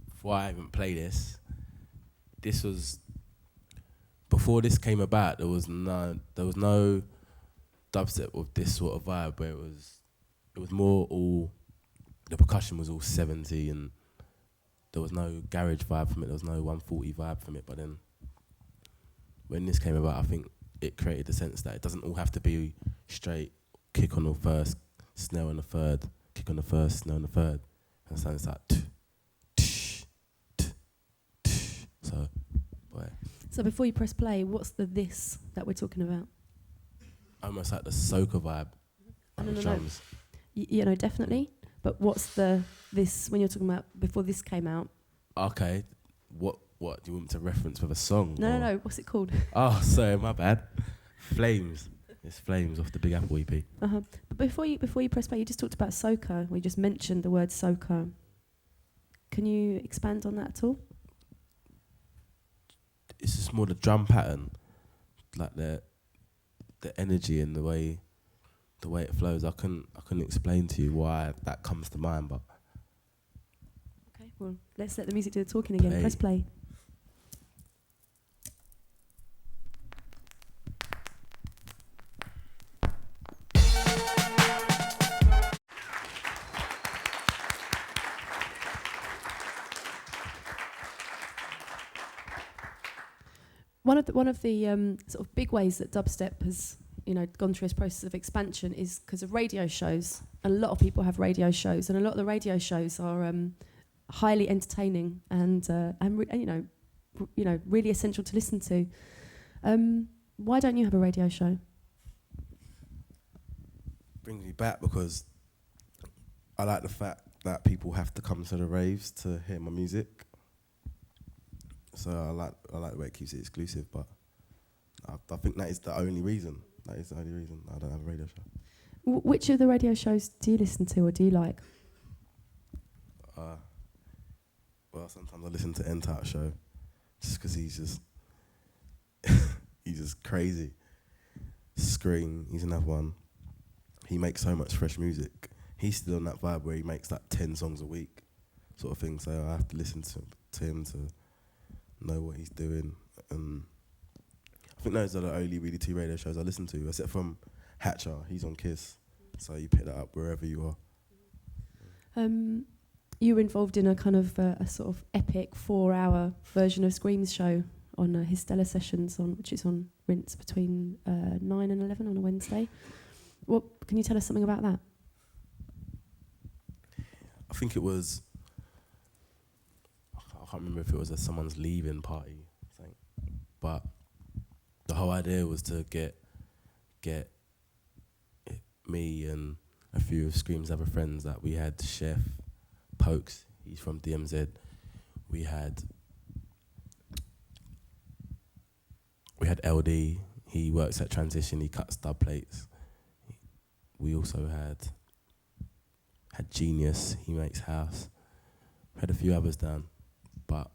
Before I even play this was before this came about. There was no dubstep with this sort of vibe where it was more all the percussion was all 70 and there was no garage vibe from it. There was no 140 vibe from it. But then when this came about, I think it created the sense that it doesn't all have to be straight kick on the first, snare on the third, kick on the first, snare on the third, and it sounds like. So before you press play, what's this that we're talking about? Almost like the soca vibe. No. Drums. Definitely. But what's this when you're talking about before this came out? Okay. What do you want me to reference with a song? No. What's it called? Oh, sorry, my bad. Flames. It's Flames off the Big Apple EP. But before you press play, you just talked about soca. We just mentioned the word soca. Can you expand on that at all? It's just more the drum pattern, like the energy and the way it flows. I couldn't explain to you why that comes to mind, but okay. Well, let's let the music do the talking again. Press play. One of the sort of big ways that dubstep has gone through this process of expansion is because of radio shows. A lot of people have radio shows, and a lot of the radio shows are highly entertaining and really essential to listen to. Why don't you have a radio show? Brings me back because I like the fact that people have to come to the raves to hear my music. So I like the way it keeps it exclusive, but I think that is the only reason. That is the only reason I don't have a radio show. Which of the radio shows do you listen to or do you like? Well, sometimes I listen to N-Type show just because he's just crazy. Skream, he's another one. He makes so much fresh music. He's still on that vibe where he makes like 10 songs a week, sort of thing. So I have to listen to him to know what he's doing. I think those are the only really 2 radio shows I listen to, except from Hatcher. He's on Kiss, so you pick that up wherever you are. You were involved in a kind of a sort of epic 4-hour version of Skream's show on his Stellar Sessions, which is on Rinse between 9 and 11 on a Wednesday. Can you tell us something about that? I think it was, I can't remember if it was someone's leaving party, I think. But the whole idea was to get me and a few of Skream's other friends. That we had Chef Pokes, he's from DMZ. We had LD, he works at Transition, he cuts Dubplates. We also had Genius, he makes house. We had a few others down, but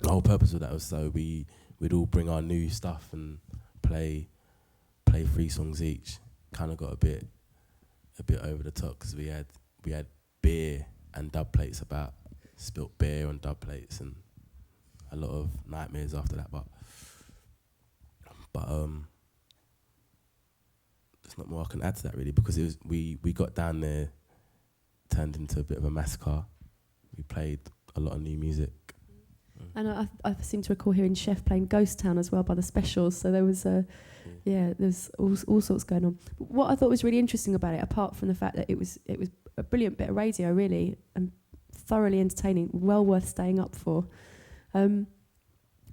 the whole purpose of that was so we'd all bring our new stuff and play 3 songs each. Kind of got a bit over the top because we had beer and Dubplates, about spilt beer on Dubplates and a lot of nightmares after that. But there's not more I can add to that really, because it was we got down there, turned into a bit of a massacre. We played a lot of new music. And I seem to recall hearing Chef playing Ghost Town as well by the Specials. So there was there's all sorts going on. But what I thought was really interesting about it, apart from the fact that it was a brilliant bit of radio, really, and thoroughly entertaining, well worth staying up for,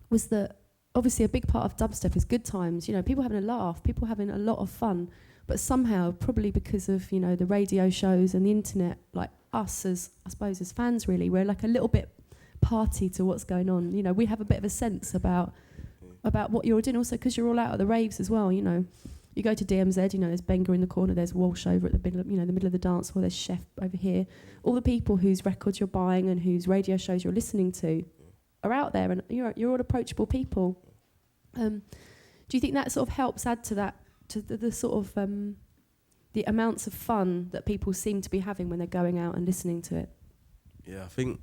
was that obviously a big part of dubstep is good times. People having a laugh, people having a lot of fun. But somehow, probably because of the radio shows and the internet, like us as fans, really, we're like a little bit party to what's going on. We have a bit of a sense about what you're doing. Also, because you're all out at the raves as well. You go to DMZ. There's Benga in the corner. There's Walsh over at the middle. The middle of the dance floor. There's Chef over here. All the people whose records you're buying and whose radio shows you're listening to are out there, and you're all approachable people. Do you think that sort of helps add to that, to the sort of the amounts of fun that people seem to be having when they're going out and listening to it? Yeah, I think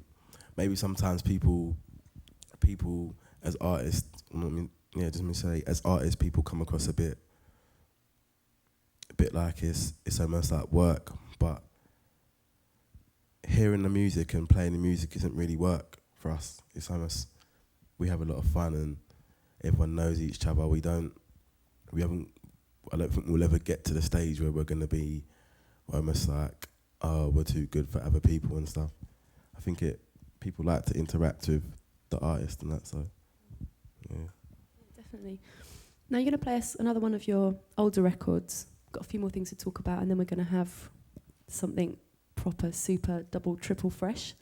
maybe sometimes people as artists, as artists, people come across a bit like it's almost like work, but hearing the music and playing the music isn't really work for us. It's almost, we have a lot of fun and everyone knows each other. I don't think we'll ever get to the stage where we're gonna be almost like, oh, we're too good for other people and stuff. I think people like to interact with the artist and that, so yeah. Definitely. Now you're going to play us another one of your older records. Got a few more things to talk about, and then we're going to have something proper, super, double, triple fresh.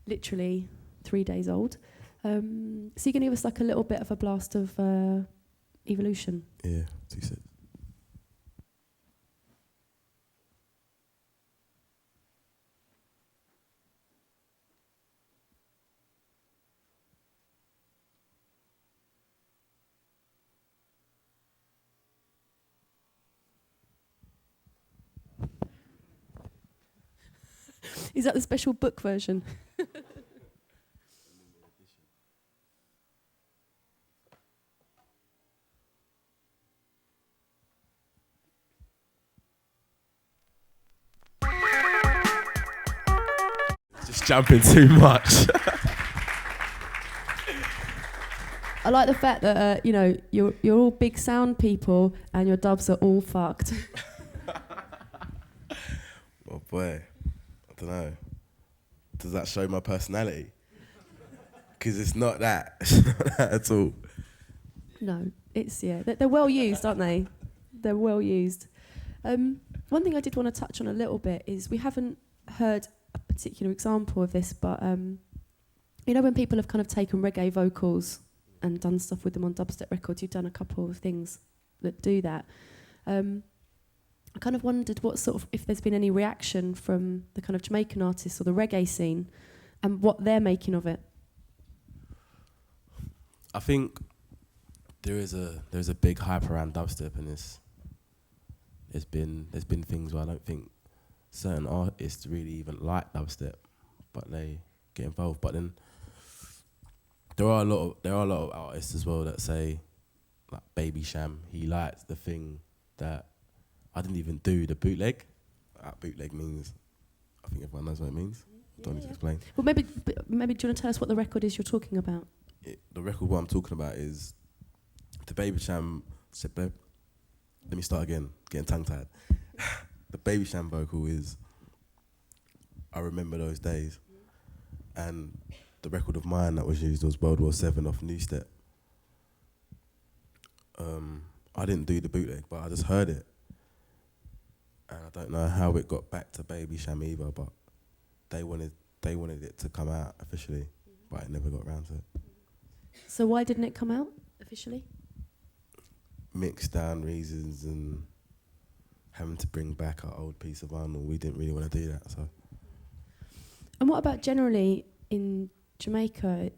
Literally 3 days old. So you're going to give us like a little bit of a blast of Evolution. Yeah, 2/6. Is that the special book version? Just jumping too much. I I like the fact that you're all big sound people and your dubs are all fucked. Oh boy, I don't know. Does that show my personality? Because it's not that. It's not that at all. No, it's they're well used, aren't they? They're well used. One thing I did want to touch on a little bit is we haven't heard a particular example of this, but when people have kind of taken reggae vocals and done stuff with them on dubstep records, you've done a couple of things that do that. I kind of wondered what sort of, if there's been any reaction from the kind of Jamaican artists or the reggae scene and what they're making of it. I think there's a big hype around dubstep, and there's been things where I don't think certain artists really even like dubstep, but they get involved. But then there are a lot of artists as well that say, like Baby Sham, he liked the thing that I didn't even do, the bootleg. Bootleg means, I think everyone knows what it means. I don't need to explain. Well, maybe do you want to tell us what the record is you're talking about? The record what I'm talking about is the Baby Sham. Let me start again, getting tongue-tied. The Baby Sham vocal is I Remember Those Days. And the record of mine that was used was World War 7 off New Step. I didn't do the bootleg, but I just heard it. And I don't know how it got back to Baby Sham either, but they wanted it to come out officially, but it never got around to it. So why didn't it come out officially? Mixed down reasons and having to bring back our old piece of vinyl. We didn't really want to do that. So. And what about generally in Jamaica?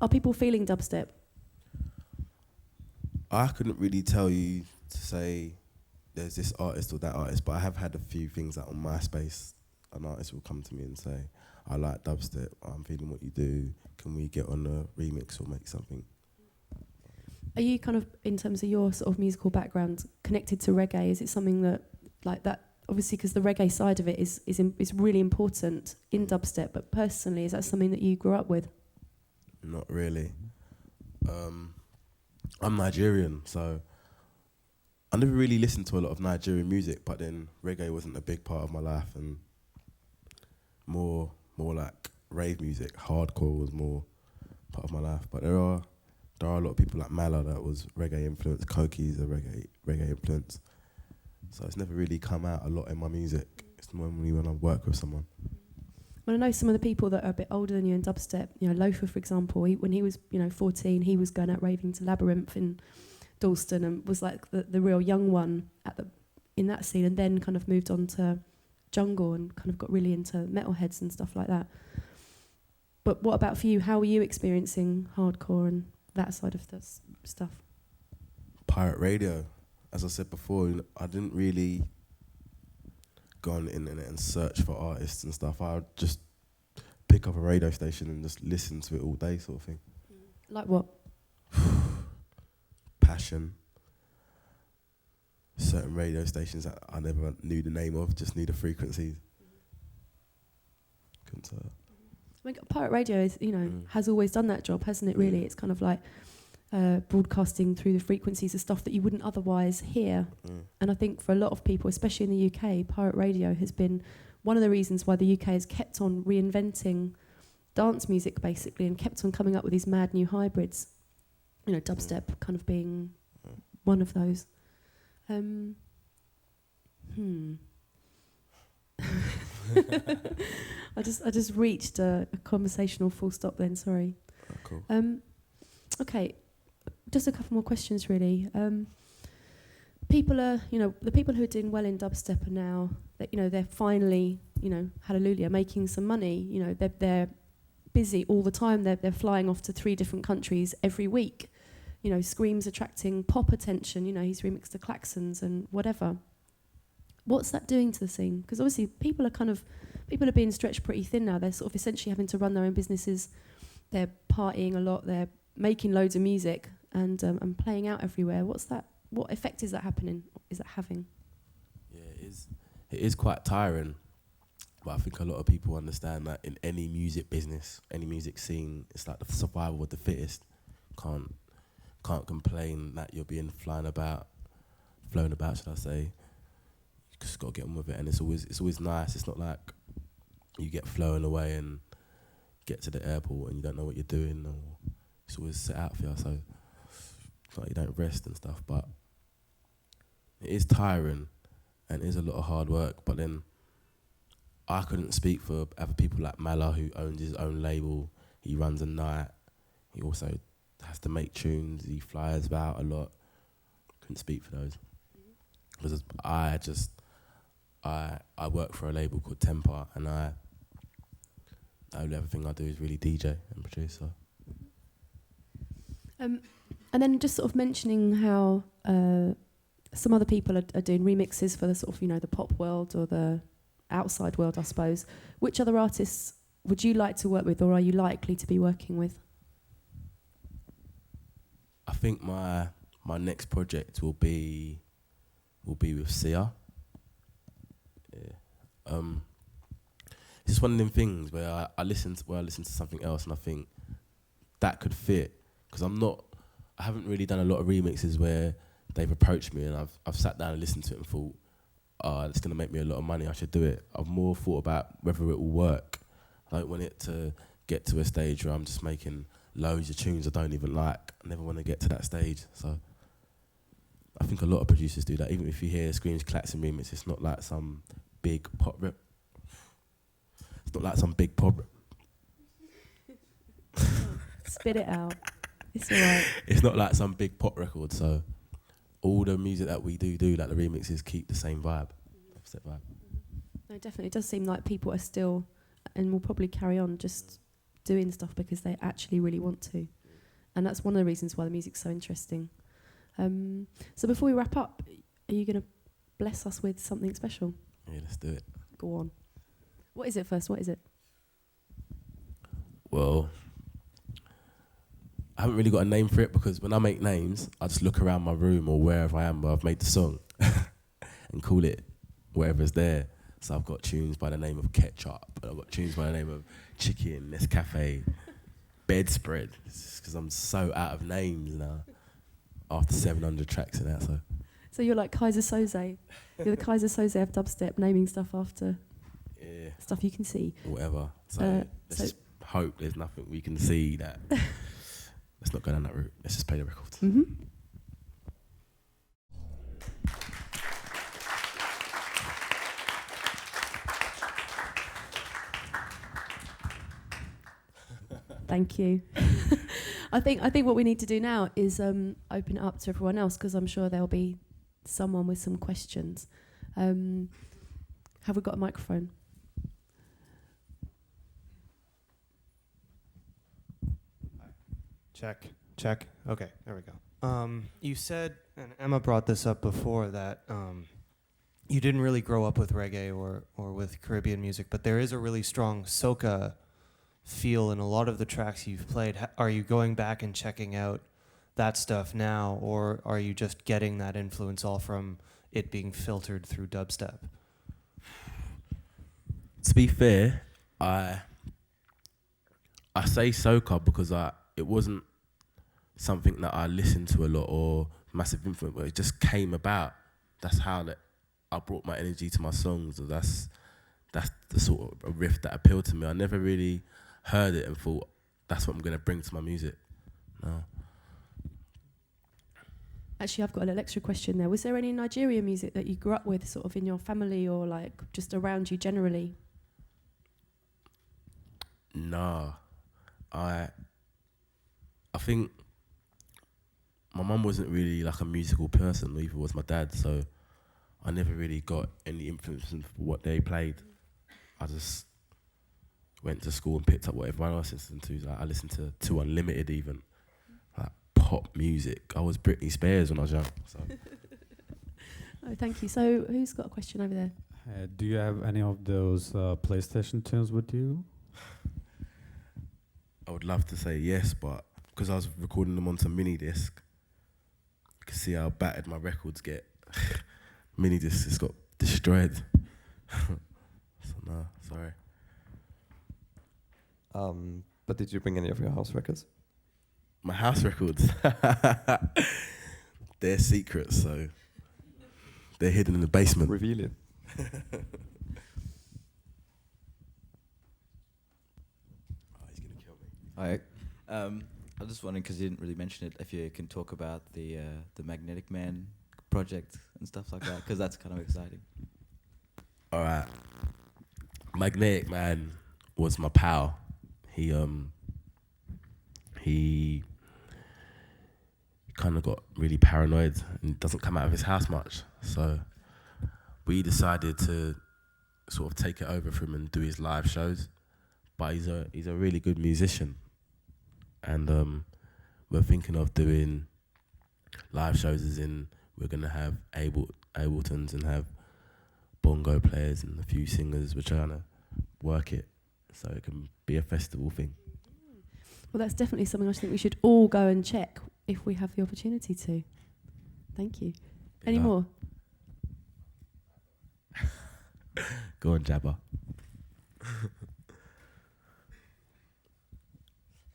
Are people feeling dubstep? I couldn't really tell you to say there's this artist or that artist, but I have had a few things that on MySpace, an artist will come to me and say, I like dubstep, I'm feeling what you do, can we get on a remix or make something? Are you kind of, in terms of your sort of musical background, connected to reggae? Is it something that, like that, obviously because the reggae side of it is really important in dubstep, but personally, is that something that you grew up with? Not really. I'm Nigerian, so I never really listened to a lot of Nigerian music, but then reggae wasn't a big part of my life, and more like rave music, hardcore was more part of my life. But there are a lot of people like Mala that was reggae influence, Koki's a reggae influence. So it's never really come out a lot in my music. It's normally when I work with someone. Well, I know some of the people that are a bit older than you in dubstep. Loafer, for example, when he was 14, he was going out raving to Labyrinth in Dalston and was like the real young one in that scene, and then kind of moved on to jungle and kind of got really into metalheads and stuff like that. But what about for you? How were you experiencing hardcore and that side of the stuff? Pirate radio. As I said before, I didn't really go on the internet and search for artists and stuff. I would just pick up a radio station and just listen to it all day, sort of thing. Like what? Passion. Certain radio stations that I never knew the name of, just knew the frequencies. Couldn't tell. I mean, pirate radio is, has always done that job, hasn't it? Really, it's kind of like broadcasting through the frequencies of stuff that you wouldn't otherwise hear. And I think for a lot of people, especially in the UK, pirate radio has been one of the reasons why the UK has kept on reinventing dance music, basically, and kept on coming up with these mad new hybrids. Dubstep kind of being one of those. I just reached a conversational full stop then, sorry. Oh, cool. Okay, just a couple more questions really. People are, the people who are doing well in dubstep are now, that they're finally, hallelujah, making some money. They're busy all the time. They're flying off to 3 different countries every week. Skream's attracting pop attention. He's remixed the Klaxons and whatever. What's that doing to the scene? Because obviously people are being stretched pretty thin now. They're sort of essentially having to run their own businesses. They're partying a lot. They're making loads of music and playing out everywhere. What effect is that having? Yeah, it is quite tiring. But I think a lot of people understand that in any music business, any music scene, it's like the survival of the fittest. Can't complain that you're being flown about, should I say. You just got to get on with it, and it's always nice. It's not like you get flown away and get to the airport and you don't know what you're doing, or it's always set out for you. So it's like you don't rest and stuff, but it is tiring and it is a lot of hard work. But then I couldn't speak for other people like Mala, who owns his own label. He runs a night. He also has to make tunes. He flies about a lot. Couldn't speak for those. Because I work for a label called Temper, and the only other thing I do is really DJ and produce. So. And then just sort of mentioning how some other people are doing remixes for the sort of, the pop world or the outside world, I suppose. Which other artists would you like to work with, or are you likely to be working with? I think my next project will be with Sia. Yeah. It's just one of them things where I listen to something else and I think that could fit, because I haven't really done a lot of remixes where they've approached me and I've sat down and listened to it and thought, it's going to make me a lot of money, I should do it. I've more thought about whether it will work. I don't want it to get to a stage where I'm just making loads of tunes I don't even like. I never want to get to that stage. So I think a lot of producers do that. Even if you hear Skream's Klaxon remix, it's not like some big pop rip. It's not like some big pop rip. Spit it out. It's all right. It's not like some big pop record. So all the music that we do, like the remixes, keep the same vibe. Dubstep vibe. No, definitely. It does seem like people are still, and will probably carry on just doing stuff because they actually really want to. And that's one of the reasons why the music's so interesting. So before we wrap up, are you going to bless us with something special? Yeah, let's do it. Go on. What is it first? What is it? Well, I haven't really got a name for it, because when I make names, I just look around my room or wherever I am where I've made the song and call it wherever's there. So I've got tunes by the name of Ketchup, and I've got tunes by the name of Chicken, Nescafe, Bedspread. It's because I'm so out of names now after 700 tracks and that. So you're like Kaiser Soze. You're the Kaiser Soze of dubstep, naming stuff after stuff you can see. Whatever. So let's just hope there's nothing we can see that. Let's not go down that route. Let's just play the records. Mm-hmm. Thank you. I think what we need to do now is open it up to everyone else, because I'm sure there'll be someone with some questions. Have we got a microphone? Check. Okay, there we go. You said, and Emma brought this up before, that you didn't really grow up with reggae or with Caribbean music, but there is a really strong soca feel in a lot of the tracks you've played. Are you going back and checking out that stuff now, or are you just getting that influence all from it being filtered through dubstep? To be fair, I say soca because it wasn't something that I listened to a lot or massive influence, but it just came about. That's how I brought my energy to my songs. That's the sort of riff that appealed to me. I never really heard it and thought, that's what I'm going to bring to my music. No. Actually, I've got a little extra question there. Was there any Nigerian music that you grew up with, sort of in your family or like just around you generally? No. I think my mum wasn't really like a musical person, neither was my dad, so I never really got any influence from what they played. I just went to school and picked up what everyone else listened to. Like, I listened to Unlimited even, like pop music. I was Britney Spears when I was young. So. Oh, thank you. So who's got a question over there? Do you have any of those PlayStation tunes with you? I would love to say yes, but because I was recording them onto mini disc, you can see how battered my records get. Mini disc just got destroyed. So no, sorry. But did you bring any of your house records? My house records, they're secrets, so they're hidden in the basement. Reveal it. Oh, he's gonna kill me. Hi. I was just wondering, because you didn't really mention it, if you can talk about the Magnetic Man project and stuff like that, because that's kind of exciting. All right. Magnetic Man was my pal. He kind of got really paranoid and doesn't come out of his house much. So we decided to sort of take it over from him and do his live shows. But he's a really good musician, and we're thinking of doing live shows, as in we're gonna have Abletons and have bongo players and a few singers. We're trying to work it so it can be a festival thing. Well, that's definitely something I think we should all go and check if we have the opportunity to. Thank you. Any Yeah. more? Go on, Jabba.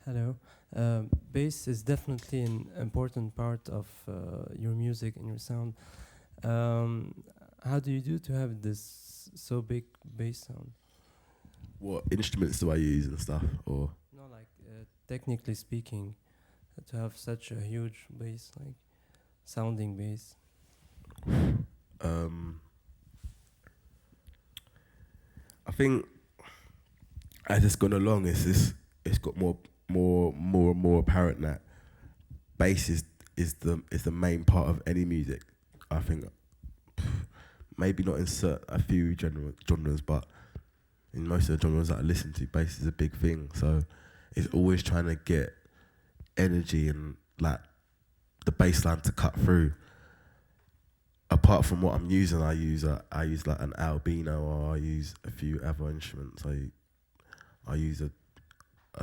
Hello. Bass is definitely an important part of your music and your sound. How do you do to have this so big bass sound? What instruments do I use and stuff? Or No, like technically speaking, to have such a huge bass, like sounding bass. I think as it's gone along, it's got more and more apparent that bass is the main part of any music. I think maybe not in a few genres, but in most of the genres that I listen to, bass is a big thing. So it's always trying to get energy and like the bass line to cut through. Apart from what I'm using, I use like an albino, or I use a few other instruments. I use a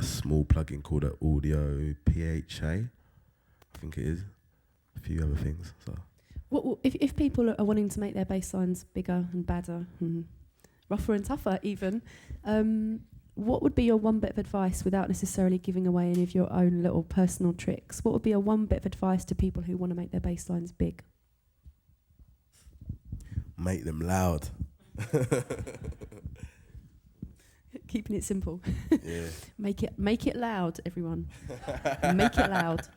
small plugin called an Audio PHA, I think it is. A few other things. So If people are wanting to make their bass lines bigger and badder, rougher and tougher even, what would be your one bit of advice, without necessarily giving away any of your own little personal tricks? What would be a one bit of advice to people who want to make their bass lines big? make them loud. Keeping it simple. Yeah. Make it loud, everyone. Make it loud.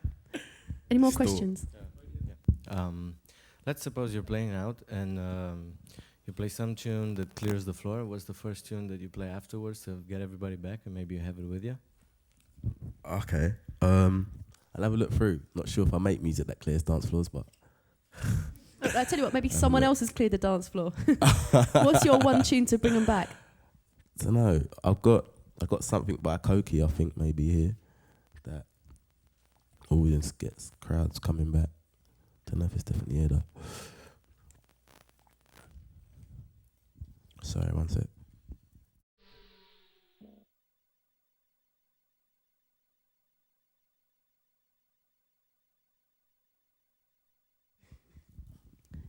Any more Store. questions? Let's suppose you're playing out and you play some tune that clears the floor. What's the first tune that you play afterwards to get everybody back, and maybe you have it with you? Okay. I'll have a look through. Not sure if I make music that clears dance floors, but I tell you what, maybe someone else has cleared the dance floor. What's your one tune to bring them back? I don't know. I've got something by Koki, I think, maybe here, that always gets crowds coming back. Don't know if it's definitely here though. Sorry, one sec.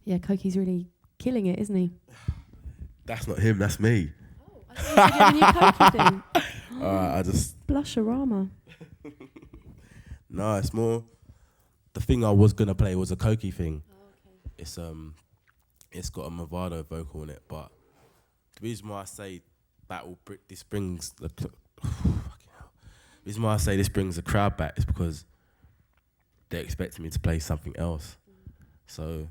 Yeah, Koki's really killing it, isn't he? That's not him, that's me. Oh, I thought you were doing a new Koki thing. Alright, I just... Blusharama. No, it's more... The thing I was going to play was a Koki thing. Oh, okay. It's got a Movado vocal in it, but the reason why I say this brings the... fucking hell. The reason why I say this brings the crowd back is because they're expecting me to play something else. So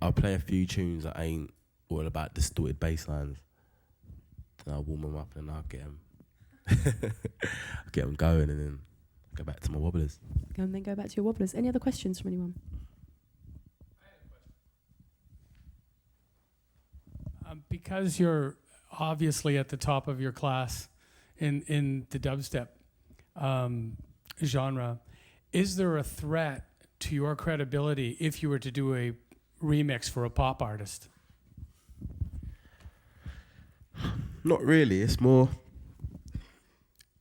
I'll play a few tunes that ain't all about distorted bass lines. Then I'll warm them up and I'll get them going, and then go back to my wobblers. And then go back to your wobblers. Any other questions from anyone? Because you're obviously at the top of your class in the dubstep genre, is there a threat to your credibility if you were to do a remix for a pop artist? Not really. It's more,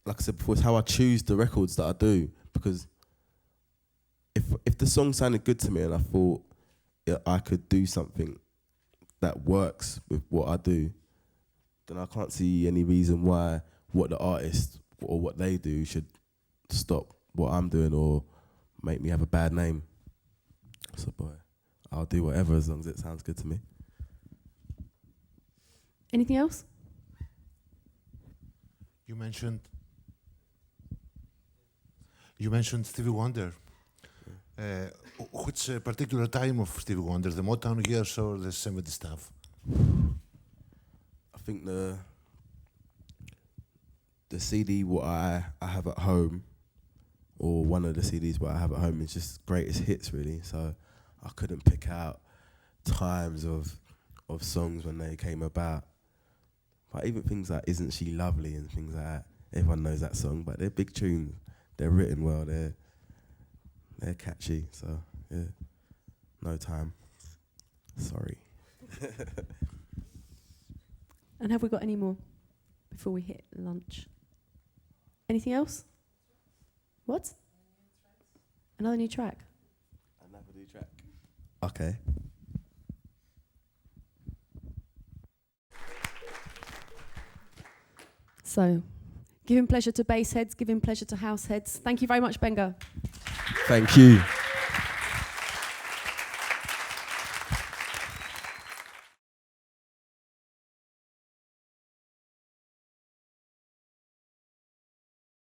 like I said before, it's how I choose the records that I do. Because if the song sounded good to me and I thought I could do something that works with what I do, then I can't see any reason why what the artist or what they do should stop what I'm doing or make me have a bad name. So, boy, I'll do whatever as long as it sounds good to me. Anything else? You mentioned Stevie Wonder. Which particular time of Stevie Wonder, the Motown years or the 70s stuff? I think the CD what I have at home, or one of the CDs what I have at home, is just greatest hits really. So I couldn't pick out times of songs when they came about. But even things like Isn't She Lovely and things like that, everyone knows that song, but they're big tunes. They're written well, they're catchy, so yeah, no time. Sorry. And have we got any more before we hit lunch? Anything else? What? Another new track? Another new track. Okay. So, giving pleasure to bass heads, giving pleasure to house heads. Thank you very much, Benga. Thank you.